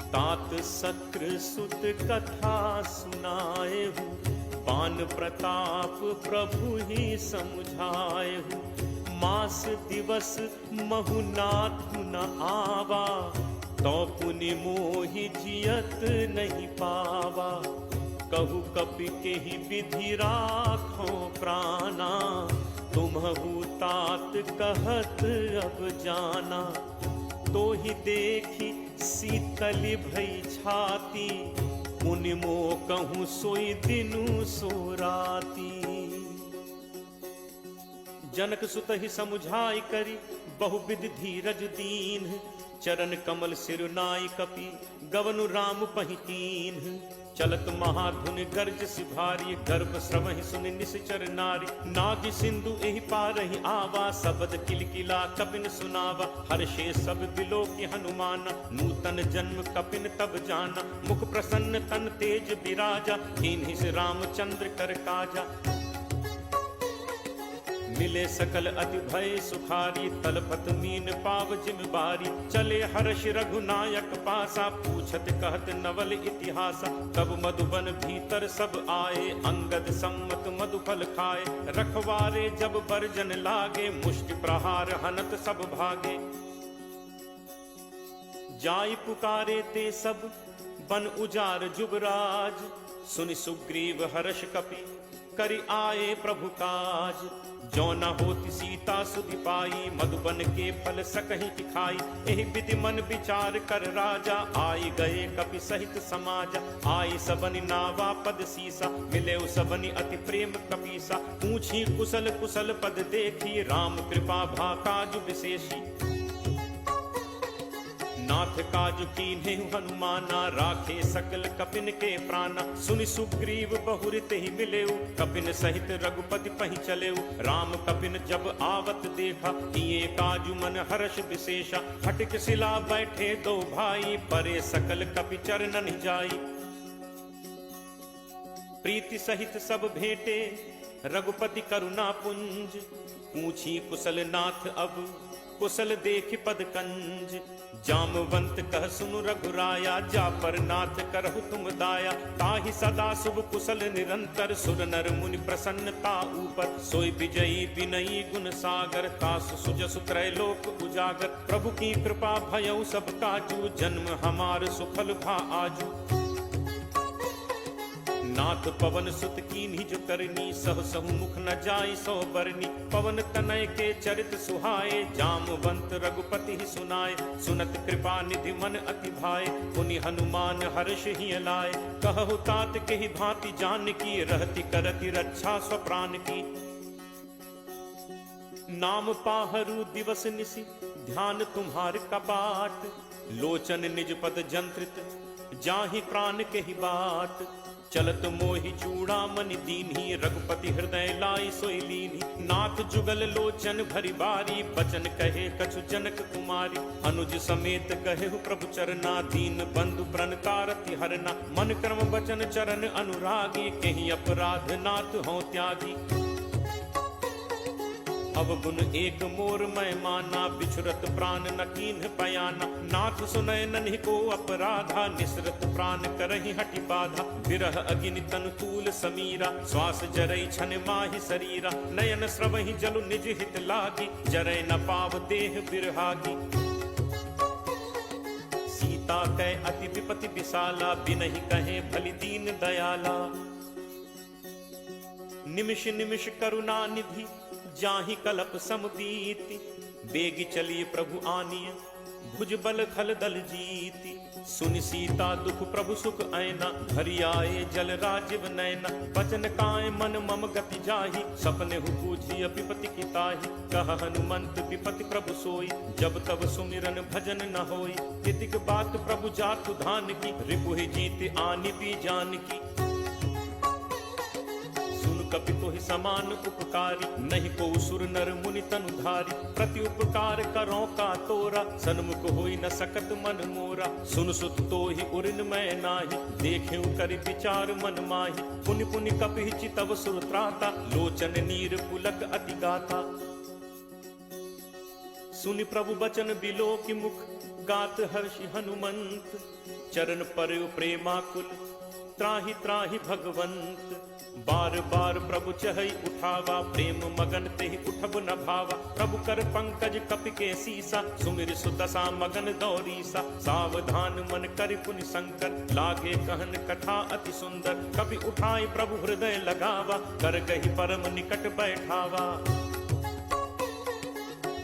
तात सक्र सुत कथा सुनाएहु, पान प्रताप प्रभु ही समुझाएहु। मास दिवस महु नाथु न आवा, तो पुनि मोहि जियत नहीं पावा। कहु कपि के ही विधि राखो प्राणा, तुम्हु तात कहत अब जाना। तो ही देखी शीतल भई छाती, मुनि मो कहूँ सोई दिनु सो राती। जनक सुत ही समुझाई करी, बहुविध धीरज दीन। चरण कमल सिरुनाई कपि, गवनु राम पहितीन। चलत महाधुन गर्ज सिभारी, गर्भ श्रवहि सुनि निश्चर नारी। नाग सिंधु एहि पारहि आवा, शब्द किलकिला कपिन सुनावा। हर्षे सब बिलो की हनुमाना, नूतन जन्म कपिन तब जाना। मुख प्रसन्न तन तेज विराजा, कीन्हि से रामचंद्र कर काजा। मिले सकल अति भय सुखारी, तलपत मीन पाव जिम बारी। चले हर्ष रघुनायक पासा, पूछत कहत नवल इतिहासा। तब मधुबन भीतर सब आए, अंगद सम्मत मधुफल खाए। रखवारे जब बरजन लागे, मुष्टि प्रहार हनत सब भागे। जाई पुकारे ते सब बन उजार जुबराज। सुनि सुग्रीव हर्ष कपि, करि आए प्रभु काज। जो न होती सीता सुधि पाई, मधुबन के फल सकहि खाई। एहि विधि मन विचार कर राजा, आई गए कपि सहित समाजा। आई सबनि नावा पद सीसा, मिले सबनि अति प्रेम कपीसा। पूछी कुशल कुशल पद देखी, राम कृपा भा काजु विशेषी। नाथ काजु कीन्हे हनुमाना, राखे सकल कपिन के प्राणा। सुनि सुग्रीव बहुरित ही मिलेऊ, कपिन सहित रघुपति पहि चलेऊ। राम कपिन जब आवत देखा, किए काजु मन हर्ष विशेषा। हटिक शिला बैठे दो भाई, परे सकल कपि चरणन जाई। प्रीति सहित सब भेंटे, रघुपति करुणा पुंज। पूछी कुशल नाथ अब, कुशल देख पद कंज। जामवंत कह सुनु रघुराया, जा पर नाथ करहु तुम दाया। ताहि सदा शुभ कुशल निरंतर, सुर नर मुनि प्रसन्नता ऊपर। सोई विजयी विनयी गुण सागर, तासु सुजसु त्रैलोक उजागर। प्रभु की कृपा भयउ सब काजू, जन्म हमार सुफल भा आजू। नाथ पवन सुत कीन्हि जो करनी, सह सहु मुख न जाई सो बरनी। पवन तनय के चरित सुहाए, जामवंत रघुपति ही सुनाए। सुनत कृपा निधि मन अति भाए, पुनि हनुमान हर्ष ही लाए। कहु तात के ही भांति जान की, रहति करति रक्षा स्वप्राण की। नाम पाहरु दिवस निशि, ध्यान तुम्हार कपाट। लोचन निज पद जंत्रित, जाहि प्राण के ही बाट। चलत मोहि चूड़ामणि दीन्ही, रघुपति हृदय लाई सोई लीन्ही। नाथ जुगल लोचन भरी बारी, बचन कहे कछु जनक कुमारी। अनुज समेत कहे प्रभु चरना, दीन बंधु प्रणतारति हरना। मन क्रम बचन चरण अनुरागी, कहीं अपराध नाथ हो त्यागी। अवगुण एक मोर मैं माना, बिछुरत प्राण न कीन्ह पयाना। नाथ सुनय नन्हि को अपराधा, निसरत प्राण करहि हटि बाधा। विरह अगिनि तनु तूल समीरा, श्वास जरई छन माहि शरीरा। नयन स्रवहि जलु निज हित लागी, जरय न पाव देह बिरहागी। सीता कै अति विपति विशाला, बिनहि कहे भलि दीन दयाला। निमिष निमिष करुणा निधि जाहि कलप सम बीति, बेगी चलिए प्रभु आनिय भुज बल खल दल जीति। सुनि सीता दुख प्रभु सुख ऐना, हरि आए जल राजीव नैना। बचन काय मन मम गति जाहि, सपने हु पूछी विपति की ताहि। कह हनुमंत विपति प्रभु सोई, जब तब सुमिरन भजन न होई। तितिक बात प्रभु जातु धान की, रिपुहि जीत आनि पी जान की। कपि तोहि समान उपकारी, नहीं को सुर नर मुनि तनुधारी। प्रति उपकार करो का तोरा, सन्मुख होई न सकत मन मोरा। सुन सुत तोहि उरिन मैं नाही, देखेउ करि विचार मन माही। पुनि पुनि कपि चितव सुर त्राता, लोचन नीर पुलक अति गाथा। सुनि प्रभु बचन बिलो की मुख, गात हर्षि हनुमंत। चरण पर प्रेमाकुल, त्राहि त्राहि भगवंत। बार बार प्रभु चहई उठावा, प्रेम मगन तेहि उठब न भावा। प्रभु कर पंकज कपि के सीसा, सुमिर सुदशा मगन दौरीसा। सावधान मन करि पुनि शंकर, लागे कहन कथा अति सुंदर। कपि उठाई प्रभु हृदय लगावा, कर गहि परम निकट बैठावा।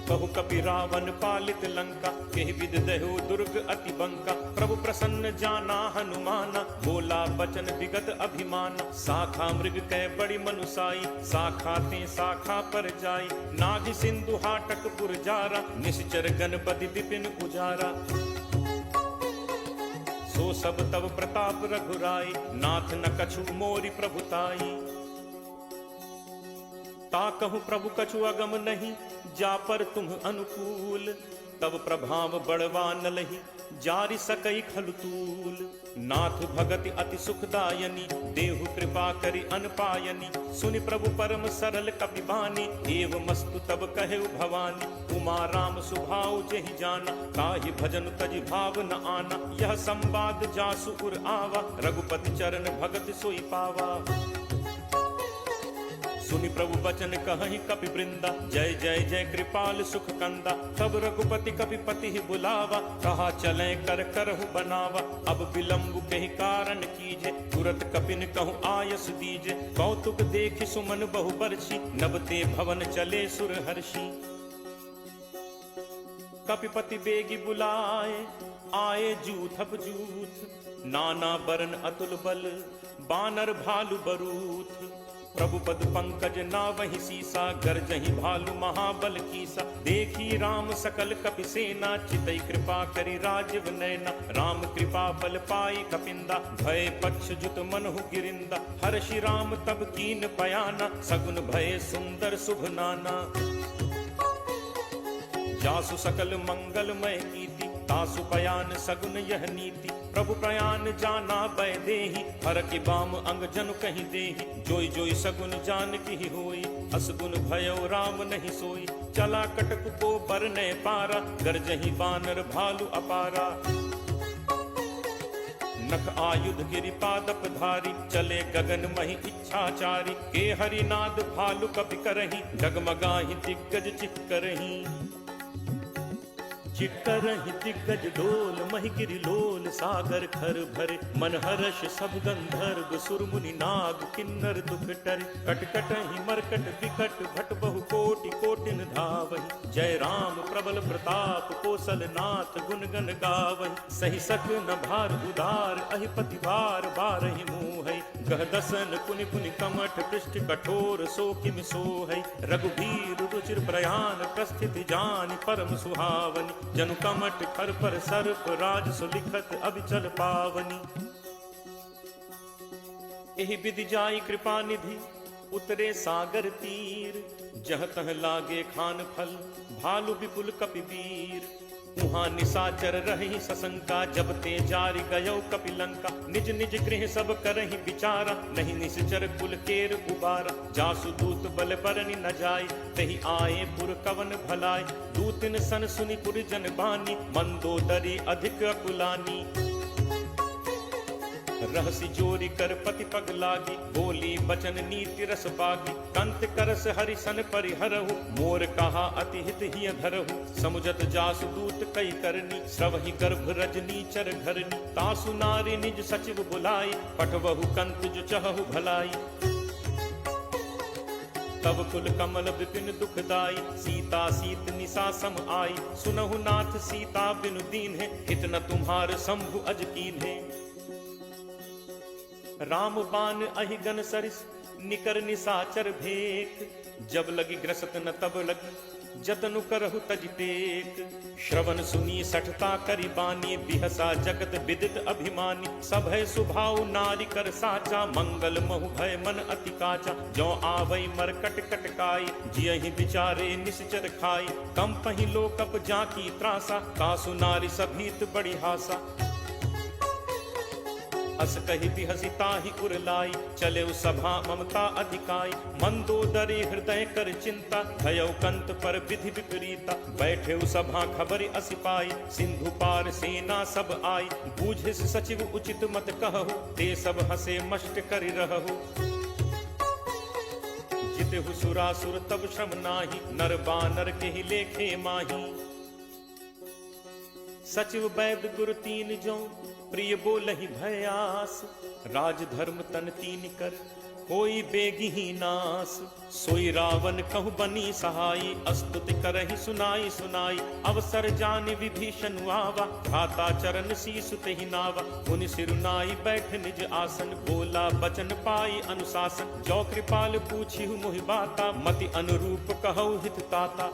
कहु कपि रावण पालित लंका, केहि विद दहु दुर्ग अति बंका। प्रभु प्रसन्न जाना हनुमाना, बोला बचन विगत अभिमाना। शाखा मृग कै बड़ी मनुसाई, शाखा ते शाखा पर जाई। नाग सिंधु हाटक पुर जारा, निश्चर गणपति विपिन उजारा। सो सब तब प्रताप रघुराई, नाथ न कछु मोरि प्रभुताई। ताकहु प्रभु कछु अगम नहीं, जा पर तुम अनुकूल। तब प्रभाव बड़वा न लही, जारि सकई खलुतूल। नाथ भगति अति सुखदायनी, देहु कृपा करि अनपायनी। सुनि प्रभु परम सरल कपि बानी, एव मस्तु तब कहेउ भवानी। उमा राम सुभाउ जेहि जाना, ताहि भजन तजि भाव न आना। यह संवाद जासु उर आवा, रघुपति चरण भगत सोई पावा। सुनि प्रभु बचन कहहि कपि वृंदा, जय जय जय कृपाल सुख कंदा। तब रघुपति कपि पति ही बुलावा, कहा चले कर करहु बनावा। अब विलंब कहि कारण कीजे, तुरत कपिन कहूँ आयस दीजे। कौतुक देखि सुमन बहु बरछी, नबते भवन चले सुर हर्षि। कपिपति बेगी बुलाए, आए जूथप जूथ। नाना बरन अतुल बल, बानर भालु बरूथ। प्रभु पद पंकज नावहि सीसा, गरजहि भालु महाबल कीसा। देखी राम सकल कपि सेना, चितई कृपा करि राजीव नैना। राम कृपा बल पाई कपिंदा, भय पक्ष जुत मनहु गिरिंदा। हर्षि राम तब कीन पयाना, सगुन भय सुंदर शुभ नाना। जासु सकल मंगलमय कीति, तासु पयान सगुन यह नीति। प्रभु प्रयान जाना बै देहि, हर की बाम अंग जनु कहीं देहि। जोई जोई सगुन जान की होई, असगुन भयो राम नहीं सोई। चला कटक को बरने पारा, गरजहि बानर भालु अपारा। नख आयुध गिरि पादप धारी, चले गगन महि इच्छाचारी। के हरिनाद भालु कपि करहि, डगमगाहि दिग्गज चिक्करहि। चिक्करहि दिग्गज डोल, महि गिरि लोल सागर खर भरे। मन हर्ष सब गंधर्व सुर मुनि नाग किन्नर दुख टरे। कटकटहि मरकट विकट भट बहु कोटि कोटिन धावहि। जय राम प्रबल प्रताप कौशल नाथ गुण गण गावहि। सहि सक न भार उदार, अहिपति भार बारहि मोहै। गह दसन पुनि पुनि कमठ, पृष्ठ कठोर सो किम सोहै। रघुबीर रुचिर प्रयाण, प्रस्थिति जानि परम सुहावनि। जनु कमट खर पर सर्प, राज सुलिखत अविचल पावनी। एहि विधि जाई कृपा निधि, उतरे सागर तीर। जह तह लागे खान फल, भालु विपुल कपि वीर। उहाँ निशाचर रही सशंका, जब ते जारि गयो कपिलंका। निज निज गृह सब करहि विचारा, नहीं निश्चर कुल केर उबारा। जासु दूत बल बरनि न जाय, तहि आए पुर कवन भलाय। दूतिन सन सुनि पुर जन बानी, मंदोदरी अधिक अकुलानी। रहसि जोरी कर पति पग लागी, बोली बचन नीति रस बागी। कंत करस हरिसन परिहरहु, मोर कहा अति हित हिय धरहु। समुझत जासु दूत कई करनी, श्रवहि गर्भ रजनी चर घरनी। तासु नारी निज सचिव बुलाई, पठवहु कंत जो चहु भलाई। तब कुल कमल विपिन दुखदाई, सीता सीत निशा सम आई। सुनहु नाथ सीता बिनु दीन है, हित न तुम्हार शंभु अज कीन है। राम बान अहि गन सरिस, निकर निशाचर भेक। जब लगी ग्रसत न तब लगी, जतनु करहु तज टेक। श्रवण सुनी सठता करि बानी, बिहसा जगत विदित अभिमानी। सब है सुभाव नारी कर साचा, मंगल महु भय मन अति काचा। जो आवई मरकट कटकाई, जियहि विचारे निश्चर खाई। कम पहि लोकप जाकी त्रासा, कासु नारी सभीत बड़ी हासा। अस कहि बिहसी ताहि उरलाई, चले सभा ममता अधिकाई। मंदोदरी हृदय कर चिंता, भयउ कंत पर विधि विपरीता। बैठे सभा खबर असि पाई, सिंधु पार सेना सब आई। बूझिस सचिव उचित मत कहु, ते सब हसे मष्ट करि रहु। जितहु सुरासुर तब श्रम नाही, नर बानर केहि लेखे माही। सचिव वैद गुरु तीन जो, प्रिय बोलहि भयास। राज धर्म तन तीन कर, कोई बेगिही नास। सोई रावण कहु बनी सहाई, अस्तुति करहि सुनाई सुनाई। अवसर जान विभीषण आवा, घाता चरण शीसु तेहि नावा। मुनि सिरुनाई बैठ निज आसन, बोला बचन पाई अनुशासन। जो कृपाल पूछिहु मोहि बाता, मति अनुरूप कहु हित ताता।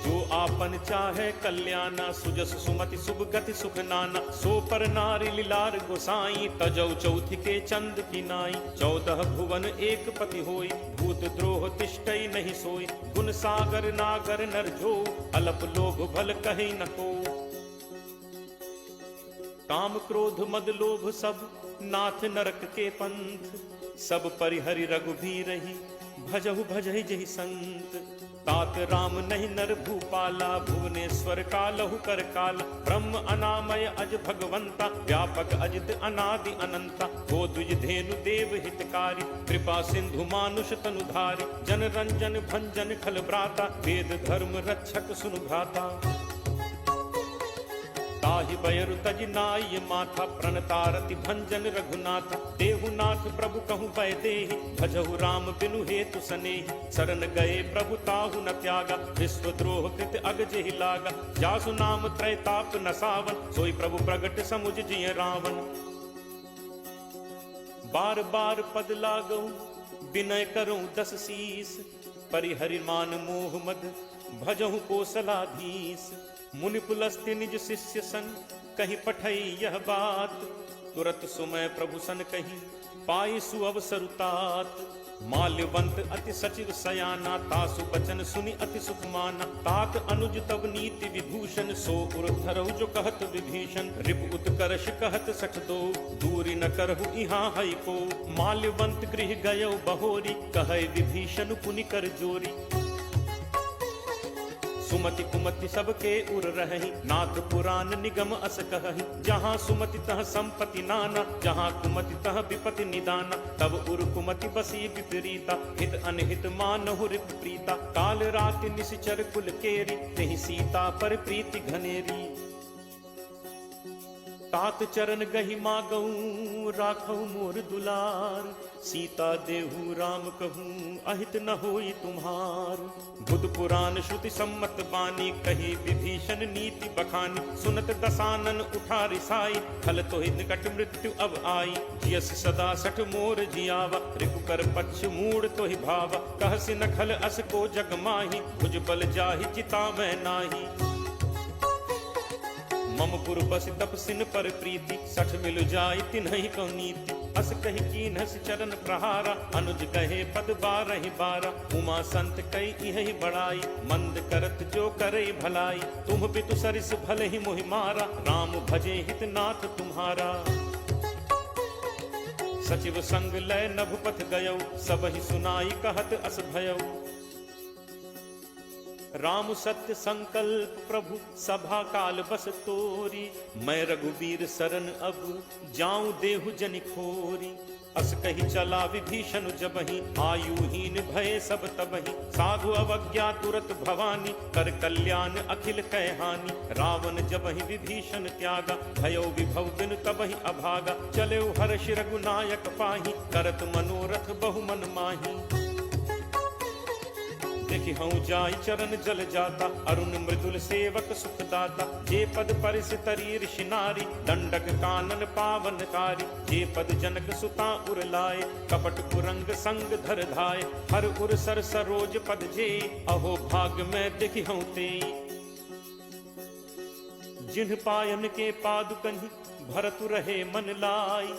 जो आपन चाहे कल्याणा, सुजस सुमति शुभ गति सुख नाना। सो पर नारी लीलार गोसाई, तजौ चौथि के चंद की नाई। 14 भुवन एक पति होई, भूत द्रोह तिष्ठई नहीं सोई। गुण सागर नागर नर जो, अलप लोभ भल कहि न को। काम क्रोध मद लोभ सब, नाथ नरक के पंथ। सब परिहरि रघुबीर ही, भजहु भजहि जहि संत। तात राम नहीं नर भूपाला, भुवनेश्वर कालहु कर काला। ब्रह्म अनामय अज भगवंता, व्यापक अजित अनादि अनंता। गो द्विज धेनु देव हितकारी, कृपा सिंधु मानुष तनुधारी। जन रंजन भंजन खल भ्राता, वेद धर्म रक्षक सुनु भ्राता। ताहि बयरु तज नाय माथा, प्रणतारति भंजन रघुनाथा। देहुनाथ प्रभु कहु भय देहि, भजहु राम बिनु हेतु सनेहि। शरण गए प्रभु ताहु न त्यागा, विश्वद्रोह कृत अग जेहि लागा। जासु नाम त्रैताप न सावन, सोई प्रभु प्रगट समुझ जिय रावण। बार बार पद लागऊ, विनय करऊं 10 शीस। परिहरि मान मोह मद, भजहु कोसलाधीश। मुनि पुलस्त्य निज शिष्य सन, कहीं पठई यह बात। तुरत सुमय प्रभु सन कही, पाई सुअवसर तात। माल्यवंत अति सचिव सयाना, तासु बचन सुनि अति सुख माना। तात अनुज तब नीति विभूषण, सो उर धरहु जो कहत विभीषण। रिपु उत्कर्ष कहत सठ दो, दूरी न करहु इहाँ हई को। माल्यवंत गृह गयो बहोरी, कहै विभीषण पुनि कर जोरी। सुमति कुमति सबके उर रहहि, नाथ पुराण निगम अस कहहि। जहाँ सुमति तह संपत्ति नाना, जहाँ कुमति तह विपति निदाना। तब उर कुमति बसी विपरीता, हित अनहित मानहु रिपु प्रीता। काल राति निश्चर कुल केरी, तेहि सीता पर प्रीति घनेरी। तात चरण गहि मागऊ, राखऊ मोर दुलार। सीता देहु राम कहूँ, अहित न होई तुम्हार। बुध पुराण श्रुति सम्मत बानी, कही विभीषण नीति बखानी। सुनत दसानन उठा रिसाई, खल तोहि निकट मृत्यु अब आई। जियस सदा सठ मोर जियावा, रिपुकर पक्ष मूड तोहि भावा। कहसि न खल अस को जग माही, भुज बल जाहि चिता मैं नाही। मम पुर बस तपसिन पर प्रीति, सठ मिल जाय तिन्हि कौ नीति। अस कहि कीन्हस चरण प्रहारा, अनुज कहे पद बारहि बारा। उमा संत कई इहि बड़ाई, मंद करत जो करे भलाई। तुम पितु सरिस भले ही मोहि मारा, राम भजे हित नाथ तुम्हारा। सचिव संग लय नभुपथ गयौ, सबहि सुनाई कहत अस भयौ। राम सत्य संकल्प प्रभु, सभा काल बस तोरी। मैं रघुबीर शरण अब, जाऊं देहु जनि खोरी। अस कही चला विभीषण जबहि, आयुहीन भय सब तबहि। साधु अवज्ञा तुरत भवानी, कर कल्याण अखिल कै हानि। रावण जबहि विभीषण त्यागा, भयो विभव बिनु तबहि अभागा। चले हर्ष रघुनायक पाहि, करत मनोरथ बहु मन माही। देखि हूँ जाई चरण जल जाता, अरुण मृदुल सेवक सुखदाता। जे पद परिस तरी ऋषि नारी, दंडक कानन पावनकारी। जे पद जनक सुता उर लाए, कपट कुरंग संग धर धाय। हर उर सर सरोज पद जे, अहो भाग्य में देखि हूँ ते। जिन्ह पायन के पादुकहि, भरतु रहे मन लाई।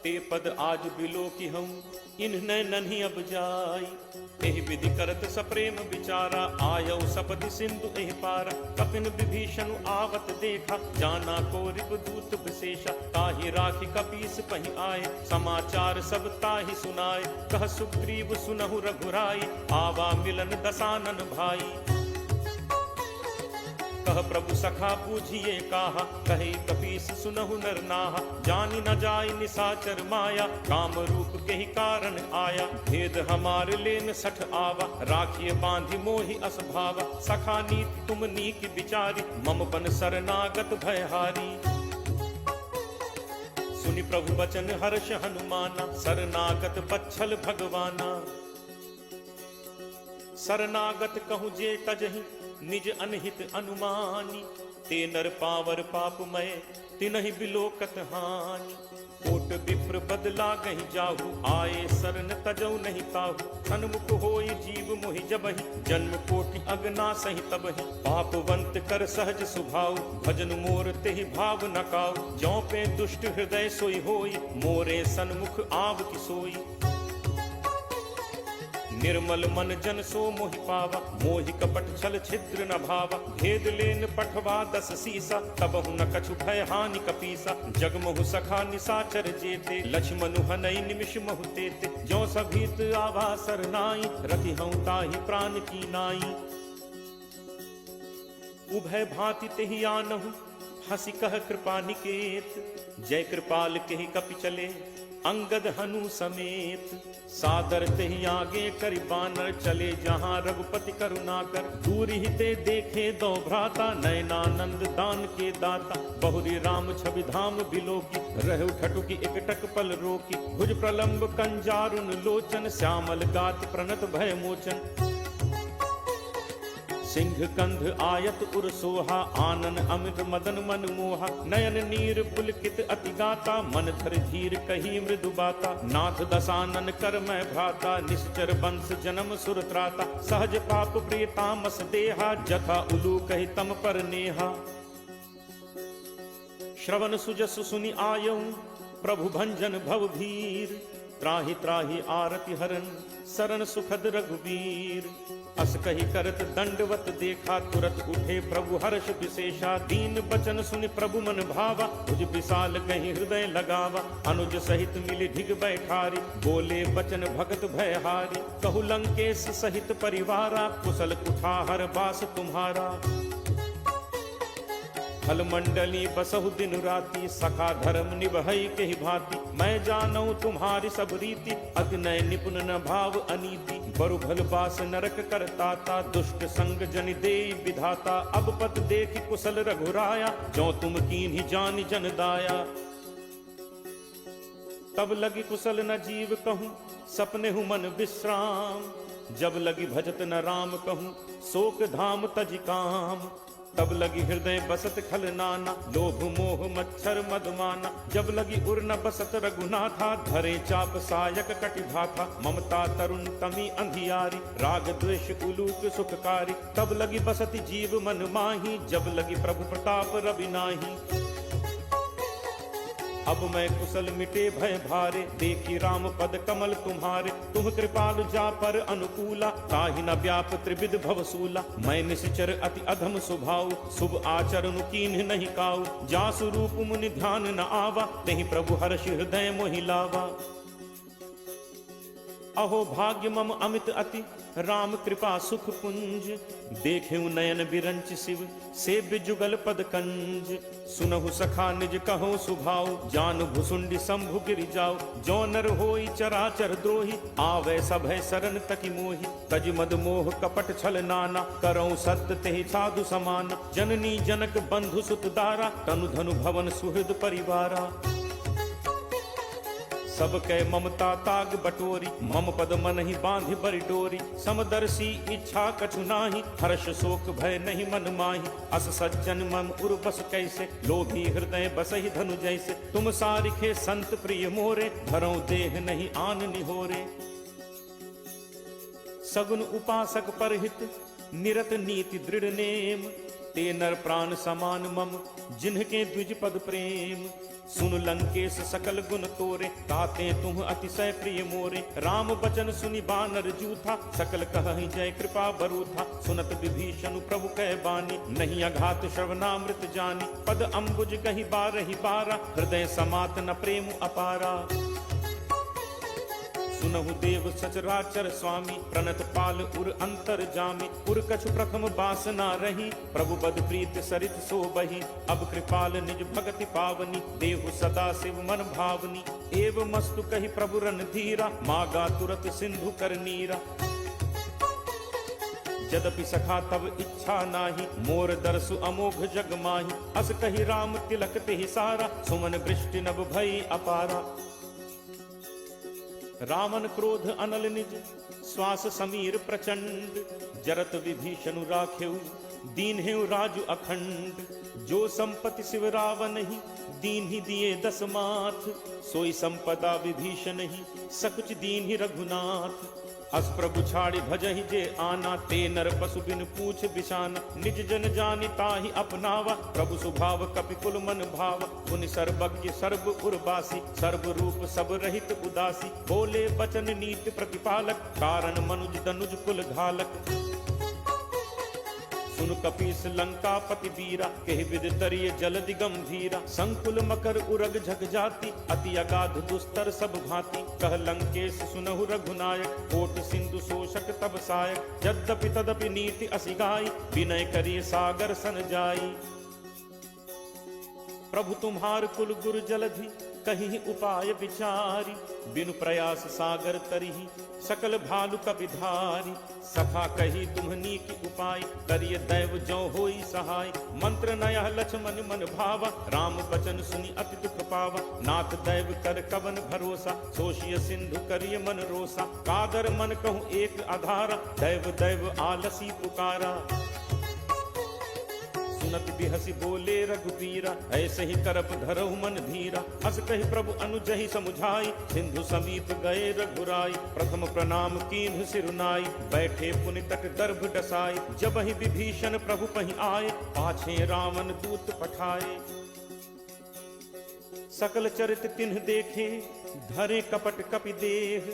ते पद आज बिलो की हूँ, इन्ह नन्ही अब जाई। एहि विधि करत सप्रेम विचारा, आयौ सपदि सिंधु एहि पारा। कपिन विभीषण आवत देखा, जाना कोरिब दूत विशेषा। ताहि राखि कपीस पहि आए, समाचार सब ताहि सुनाए। कह सुग्रीव सुनहु रघुराई, आवा मिलन दसानन भाई। कह प्रभु सखा पूछिए काहा, कहे कपीस सुनहु नर नाहा। जानि न जाय निसाचर माया, काम रूप के ही कारण आया। भेद हमार लेन सठ आवा, राखिए बांधि मोहि अस भावा। सखा नीति तुम नीक विचारी, मम बन शरणागत भयहारी। सुनि प्रभु बचन हर्ष हनुमाना, शरणागत बच्छल भगवाना। शरणागत कहूँ जे तजहि, निज अनहित अनुमानी। ते नर पावर पापमय, तिनहि बिलोकत हानि। कोट विप्र बदला गहि जाहु, आए शरण तजौ नहीं ताहु। सन्मुख होई जीव मोहि जबहि, जन्म कोटि अगना सहि तबहि। पापवंत कर सहज सुभाव, भजन मोर तेहि भाव न काऊ। जौ पे दुष्ट हृदय सोई होई, मोरे सन्मुख आव की सोई। निर्मल मन जन सो मोहि पावा, मोहि कपट छल छिद्र न भावा। भेद लेन पठवा दस सीसा, तबहु न कछु भय हानि कपीसा। जगमहु सखा निसाचर जेते, लक्ष्मणु हनई निमिष महु तेते। ज्यों सभीत आवा सरनाई, रति हूँ ताहि प्राण की नाई। उभय भांति तेहि आनहु, हंसी कह कृपा निकेत। जय कृपाल केहि कपि चले, अंगद हनु समेत। सादर तेहि आगे करि बानर, चले जहाँ रघुपति करुणा कर। दूर ही ते देखे दो भ्राता, नयनानंद दान के दाता। बहुरी राम छवि धाम बिलोकी, रहु ठटुकी एकटक पल रोकी। भुज प्रलंब कंजारुन लोचन, श्यामल गात प्रणत भय मोचन। सिंह कंध आयत उर सोहा, आनन अमित मदन मन मोहा। नयन नीर पुलकित अति गाता, मन धर धीर कही मृदु बाता। नाथ दसानन कर मैं भ्राता, निश्चर वंश जन्म सुर त्राता। सहज पाप प्रिय तामस देहा, जथा उलू कहि तम पर नेहा। श्रवण सुजस सुनि आयऊ, प्रभु भंजन भव भीर। त्राहि त्राहि आरति हरन, शरण सुखद रघुवीर। अस कही करत दंडवत देखा, तुरत उठे प्रभु हर्ष विशेषा। दीन बचन सुनि प्रभु मन भावा, भुज विशाल कहीं हृदय लगावा। अनुज सहित मिली ढिग बैठारी, बोले बचन भगत भयहारी। कहु लंकेश सहित परिवारा, कुशल कुठाहर बास तुम्हारा। फल मंडली बसहु दिन राति, सखा धर्म निभई के ही भांति। मैं जानऊ तुम्हारी सब रीति, अति नय निपुण न भाव अनीति। बरु भल बास नरक करताता, दुष्ट संग जनि देई विधाता। अब पत देखि कुशल रघुराया, जो तुम कीन्ही जानि जन दाया। तब लगी कुशल न जीव कहूँ, सपने हूँ मन विश्राम। जब लगी भजत न राम कहूँ, शोक धाम तजि काम। तब लगी हृदय बसत खल नाना, लोभ मोह मच्छर मदमाना। जब लगी उर न बसत रघुनाथा, धरे चाप सायक कटिभाथा। ममता तरुण तमी अंधियारी, राग द्वेष उलूक सुखकारी। तब लगी बसत जीव मन माही, जब लगी प्रभु प्रताप रवि नाही। अब मैं कुशल मिटे भय भारे, देखी राम पद कमल तुम्हारे। तुम कृपालु जा पर अनुकूला, ताहि न व्याप त्रिविध भवसूला। मैं निश्चर अति अधम स्वभाव, शुभ आचरण कीन्ह नहीं काऊ। जासु रूप मुनि ध्यान न आवा, तेहि प्रभु हर्ष हृदय मोहि लावा। अहो भाग्य मम अमित अति, राम कृपा सुख पुंज। देखे नयन बिरंच शिव सेव्य जुगल पद कंज। सुनहु सखा निज कहो सुभाव जान भुसुंडी शंभु गिर जाओ। जो नर होई चराचर द्रोही आवे सभय शरण तकी मोहि। तज मद मोह कपट छल नाना करऊं सत्य तेहि साधु समान। जननी जनक बंधु सुत दारा तनु धनु भवन सुहृद परिवारा। सब कै ममता ताग बटोरी मम पद मन ही बांधि बरि डोरी। समदर्शी इच्छा कछु नाही हर्ष शोक भय नहीं मन माही। अस सज्जन मम उर बस कैसे लोभी हृदय बसहि धनु जैसे। तुम सारिखे संत प्रिय मोरे धरऊं देह नहीं आन निहोरे। सगुन उपासक परहित निरत नीति दृढ़ नेम। ते नर प्राण समान मम जिन्हके द्विज पद प्रेम। सुन लंकेश सकल गुण तोरे ताते तुम अतिशय प्रिय मोरे। राम बचन सुनि बानर जूथा सकल कहहि जय कृपा बरूथा। सुनत विभीषण प्रभु कह बानी नहीं अघात श्रवणामृत जानी। पद अम्बुज कहि बारहि बारा हृदय समात न प्रेम अपारा। सुनहु देव सचराचर स्वामी प्रणत पाल उर अंतर जामी। उर कछु प्रथम बासना रही प्रभु बद प्रीत सरित सो बही। अब कृपाल निज भगति पावनी देहु सदा शिव मन भावनी। एव मस्तु कही प्रभु रन धीरा मागा तुरत सिंधु कर नीरा। यद्यपि सखा तब इच्छा नाही मोर दर्शु अमोघ जग माही। अस कही राम तिलक तेहि सारा सुमन वृष्टि नभ भई अपारा। रावण क्रोध अनल निज श्वास समीर प्रचंड। जरत विभीषण राखेउ दीन हेउ राजु अखंड। जो संपत्ति शिव रावण ही दीन ही दिए दस माथ। सोई संपदा विभीषण ही सकुच दीन ही रघुनाथ। अस प्रभु छाड़ी भजहि जे आना ते नर पशु बिन पूछ बिशाना। निज जन जानि ताहि अपनावा प्रभु स्वभाव कपि कुल मन भावा। पुनि सर्वज्ञ सर्व उर्वासी सर्व रूप सब रहित उदासी। बोले बचन नीति प्रतिपालक कारण मनुज दनुज कुल घालक। सुन कपीस लंकापति वीरा कहि विद तरिय जलधि गंभीरा। संकुल मकर उरग झक जाति अति अगाध दुस्तर सब भांति। कह लंकेश सुनहु रघुनायक कोट सिंधु शोषक तब सायक। यद्यपि तदपि नीति असिगाई विनय करिय सागर सन जाई। प्रभु तुम्हार कुल गुरु जलधि कहीं उपाय विचारी। बिनु प्रयास सागर तरिहि सकल भालु कपिधारी। सखा कही तुम्हनी की उपाय करिय दैव जो होई सहाय। मंत्र नया लक्ष्मण मन भावा राम बचन सुनि अति दुख पावा। नाथ दैव कर कवन भरोसा सोशिय सिंधु करिय मन रोसा। कादर मन कहूँ एक आधारा दैव दैव आलसी पुकारा। सुनत बिहसी बोले रघुबीरा ऐसे ही करप धरहु मन धीरा। अस कहि प्रभु अनुजहि समुझाई सिंधु समीप गए रघुराई। प्रथम प्रणाम कीन्ह सिरुनाई बैठे पुनि तट दर्भ डसाई। जब ही विभीषण प्रभु पहि आए पाछे रावण दूत पठाए। सकल चरित तिन्ह देखे धरे कपट कपि देह।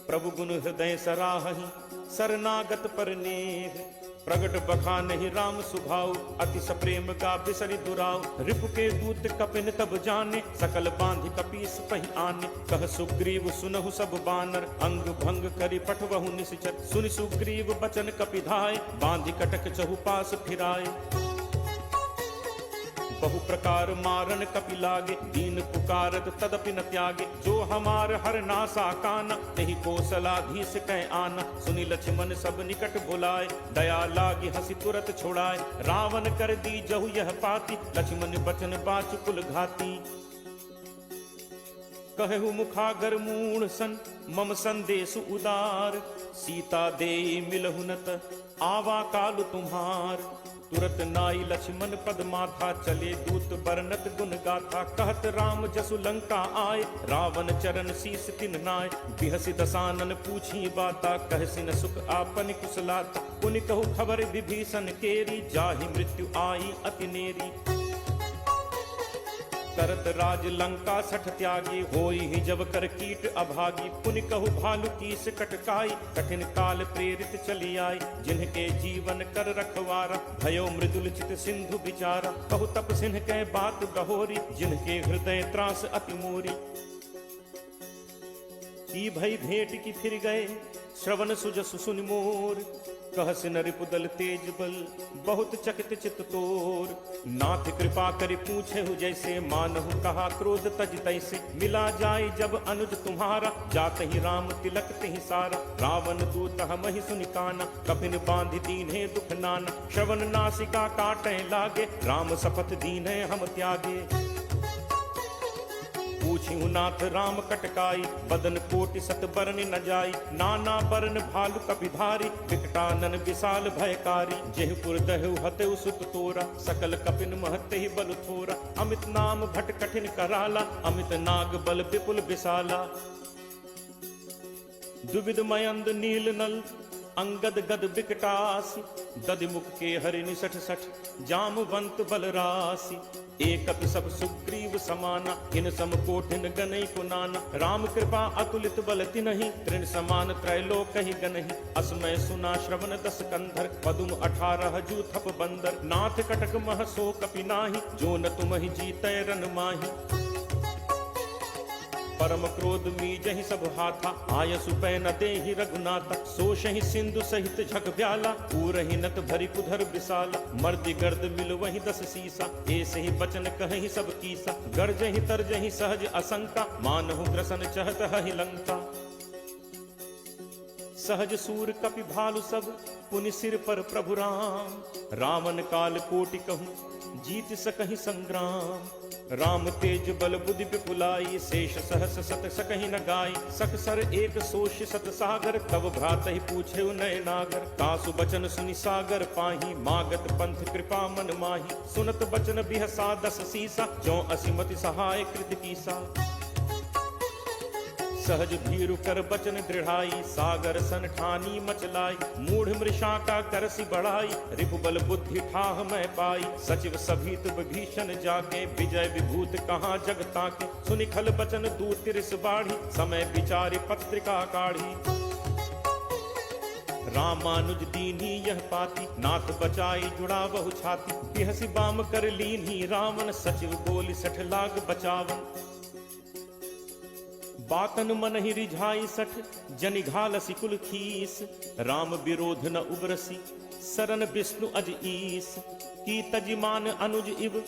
प्रभु गुण हृदय सराहि शरणागत पर नेह। प्रगट बखानहि राम सुभाव अति सप्रेम का बिसरि दुराव। रिपु के दूत कपिन तब जाने सकल बांधि कपीस पहि आने। कह सुग्रीव सुनहु सब बानर अंग भंग करि पठवहु निश्चर। सुनि सुग्रीव बचन कपिधाय बांधि कटक चहुपास फिराए। बहु प्रकार मारन कपि लागे दीन पुकारत तदपि न त्यागे। जो हमार हर नासा काना तेहि कौशलाधीश कह आना। सुनि लक्ष्मण सब निकट बुलाए दया लागी हंसी तुरत छोड़ाए। रावण कर दी जहु यह पाती लक्ष्मण बचन बाच कुल घाती। कहु मुखागर मूढ़ सन मम संदेश उदार। सीता दे मिलहु नत आवा काल तुम्हार। तुरत नाई लक्ष्मण पद माथा चले दूत बरनत गुण गाथा। कहत राम जसु लंका आए रावण चरण शीस तिन नाय। बिहसि दसानन पूछी बाता कहसि न सुख आपन कुशलाता। पुनि कहु खबर विभीषण केरी जाहि मृत्यु आई अति नेरी। करत राज लंका सठ त्यागी होई ही जब कर कीट अभागी। पुनि कहु भालु कीस कटकाई कठिन काल प्रेरित चली आई। जिनके जीवन कर रखवारा भयो मृदुल चित सिंधु बिचारा। कहु तप सिंह के बात गहोरी जिनके हृदय त्रास अति मोरी। की भई भेंट की फिर गए श्रवण सुजसु सुनि मोर, कहस न रिपुदल तेज बल, बहुत चकित चित तोर। नाथ कृपा करि पूछे हु जैसे, मानहु कहा क्रोध तज तैसे। मिला जाय जब अनुज तुम्हारा, जात ही राम तिलक तिहि सारा। रावण दूत हमहि सुनि काना, कपिन बांधि दीन्हे दुख नाना। श्रवण नासिका काटै लागे, राम शपथ दीन्हे हम त्यागे। पूछिहु नाथ राम कटकाई, बदन कोटि सत बरन न जाई। नाना बरन भालु कपिधारी, विकटानन विशाल भयकारी। जेहपुर दहु हतउ सुत तोरा, सकल कपिन महते बल थोरा। अमित नाम भट कठिन कराला, अमित नाग बल विपुल विशाला। दुविध मयंद नील नल, अंगद गद विकटासी। दधिमुख के हरि निसठ सठ, जामवंत बल राशि। एकत सब सुग्रीव समाना, इन सम कोठिन गनई पुनाना। राम कृपा अतुलित बल तिन्हि, तृण समान त्रैलोक ही गनहि। असमय सुना श्रवण दस कंधर, पदुम 18 जूथप बंदर। नाथ कटक मह सो कपि नाही, जो न तुमहि जीतै रन माही। परम क्रोध मीजहि सब हाथा, आयसु पै न देहि रघुनाथा। सोषहि सिंधु सहित झग ब्याला, पूरहि नत भरि कुधर विशाला। मर्दि गर्द मिल वहि 10 सीसा, ऐसे ही बचन कहहि सब कीसा। गर्जहि तरजहि सहज असंका, मानहु ग्रसन चहत हहि लंका। सहज सूर कपि भालु सब, पुनि सिर पर प्रभु राम। रावण काल कोटि कहूँ, जीत सकहि संग्राम। राम तेज बल बुद्धि विपुलाई, शेष सहस सत सकहि न गाई। सकसर एक सोष सत सागर, तब भ्रातहि पूछे नय नागर। तासु बचन सुनि सागर पाही, मागत पंथ कृपा मन माही। सुनत बचन बिहसा 10 सीसा, जो असिमति सहाय कृत कीसा। सहज भीरु कर बचन दृढ़ाई, सागर सन ठानी मचलाई। मूढ़ मृषा का करसी बढ़ाई, रिपुबल बुद्धि ठाह मैं पाई। सचिव सभीत विभीषण जाके, विजय विभूत कहाँ जग ताके। सुनि खल बचन दूत तिरिस बाढ़ी, समय विचारि पत्रिका काढ़ी। रामानुज दीन्ही यह पाती, नाथ बचाई जुड़ा बहु छाती। बिहसी बाम कर लीन्ही रावण, सचिव बोली 60 लाग बचावन। बातन मन ही रिझाई 60, जनि घालसी कुल खीस। राम विरोध न उबरसी, सरन विष्णु अज ईस। की तजिमान अनुज इव,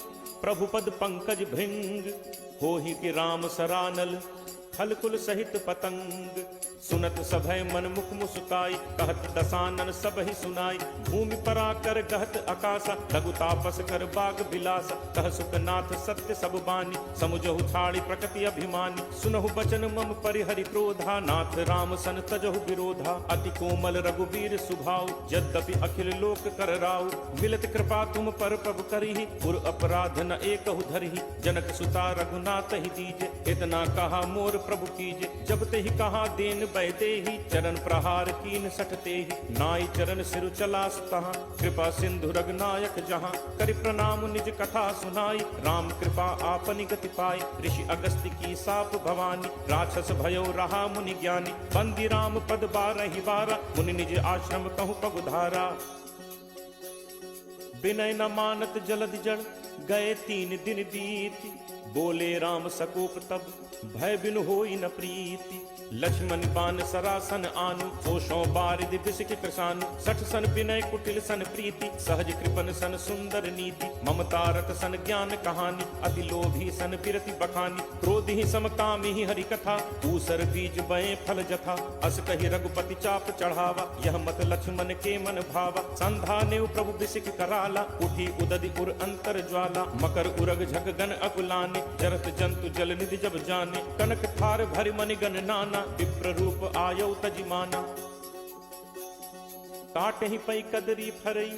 प्रभुपद पंकज भृंग। होहि कि राम सरानल, खल कुल सहित पतंग। सुनत सभय मन मुख मुस्काई, कहत दसानन सब ही सुनाई। भूमि पराकर कहत आकाशा, लघु तापस कर बाग बिलासा। कह सुखनाथ सत्य सब बानी, समुझहु छाड़ी प्रकृति अभिमानी। सुनहु बचन मम परिहरि क्रोधा, नाथ राम सन तजहु विरोधा। अति कोमल रघुबीर सुभाऊ, यद्यपि अखिल लोक कर राऊ। मिलत कृपा तुम पर प्रभु करिहि, पुर अपराध न एकहु धरिहि। जनक सुता रघुनाथ ही दीजे, इतना कहा मोर प्रभु कीजे। जब ते ही कहा देन बैदे ही, चरण प्रहार कीन सटते ही। नाई चरण सिरु चला तहाँ, कृपा सिंधु रघुनायक जहाँ। करि प्रणाम निज कथा सुनाई, राम कृपा आपनि गति पाई। ऋषि अगस्त्य की साप भवानी, राक्षस भयो रहा मुनि ज्ञानी। बंदी राम पद 12 बारा, मुनि निज आश्रम कहूँ पगुधारा। विनय न मानत जलद जड़, गए 3 दिन बीती। बोले राम सकोप तब, भय बिनु होई न प्रीति। लक्ष्मण बान सरासन आनु, कोशों बारिद बिसिक कृसानु। 60 सन विनय कुटिल सन प्रीति, सहज कृपन सन सुंदर नीति। ममता रत सन ज्ञान कहानी, अति लोभी सन बिरति बखानी। क्रोधी सम कामी हरि कथा, ऊसर बीज बए फल जथा। अस कहि रघुपति चाप चढ़ावा, यह मत लक्ष्मण के मन भावा। संधानेउ प्रभु बिसिक कराला, उठी उदधि उर अंतर ज्वाला। मकर उरग झग गन अकुलाने, जरत जंतु जल निधि जब जाने। कनक थार भरि मनि गण नाना, विप्र रूप आयो तजिमाना। काटहि पै कदरी फरई,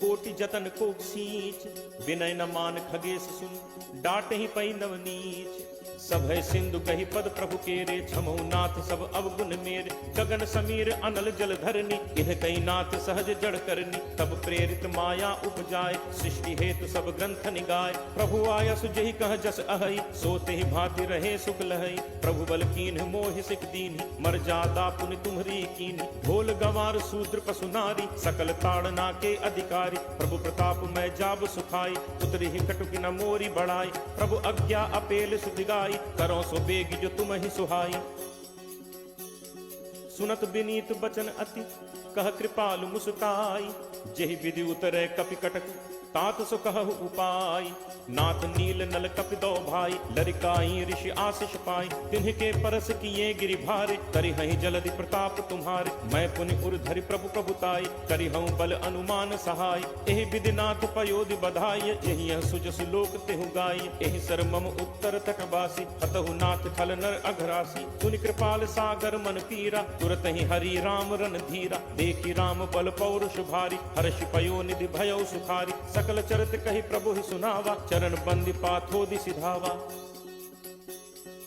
कोटि जतन को सींच। विनय न मान खगेश सुन, डाटहि पै नवनीच। सभय सिंधु कहि पद प्रभु केरे, छमहु नाथ सब अवगुण मेरे। गगन समीर अनल जल धरनी, इह कई नाथ सहज जड़ करनी। तब प्रेरित माया उपजाए, सृष्टि हेतु सब ग्रंथ निगाए। प्रभु आया सुजहि कह जस अहई, सोते ही भांति रहे सुख लहई। प्रभु बल कीन्ह मोहि सिख दीन्हि, मर्यादा पुनि तुम्हरी कीन्हि। ढोल गंवार शूद्र पशु नारी, सकल ताड़ना के अधिकारी। प्रभु प्रताप मैं जाब सुखाई, उतरि ही कटुक न मोरी बढ़ाई। प्रभु आज्ञा अपेल सुधिगाई, करो सो बेगी जो तुम ही सुहाई। सुनत विनीत बचन अति कह कृपालु मुस्काई। जेहि विधि उतरे कपि कटक तात सो कहु उपाय। नाथ नील नल कपि दो भाई लरिकाई ऋषि आशीष पाई। तिन्ह के परस किए गिरि भारे करिहहि जलधि प्रताप तुम्हारे। मैं पुनि उर धरि प्रभु प्रभुताई करिहऊँ बल अनुमान सहाय। एहि विधि नाथ पयोधि बधाई यही यह सुजसु लोक तेहु गाई। एहि सर मम उत्तर तटवासी हतहु नाथ खल नर अघरासी। सुनि कृपाल सागर मन पीरा तुरत ही हरि राम रन धीरा। देखी राम बल पौरुष भारी हर्षि पयो निधि भयो सुखारी। सकल चरित कहि प्रभु ही सुनावा चरण बंदी पाथोदि सिधावा।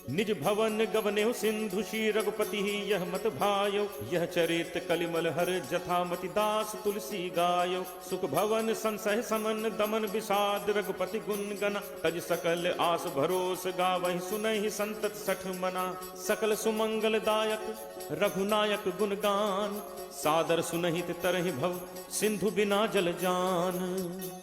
निज भवन गवनेहु सिंधु श्री रघुपति ही यह मत भायो। यह चरित कलिमल हर जथा मति दास तुलसी गायो। सुख भवन संसह समन दमन विषाद रघुपति गुण गना। तज सकल आस भरोस गावहि सुनहि संतत सठ मना। सकल सुमंगल दायक रघुनायक गुण गान। सादर सुनहित तरहि भव सिंधु बिना जल जान।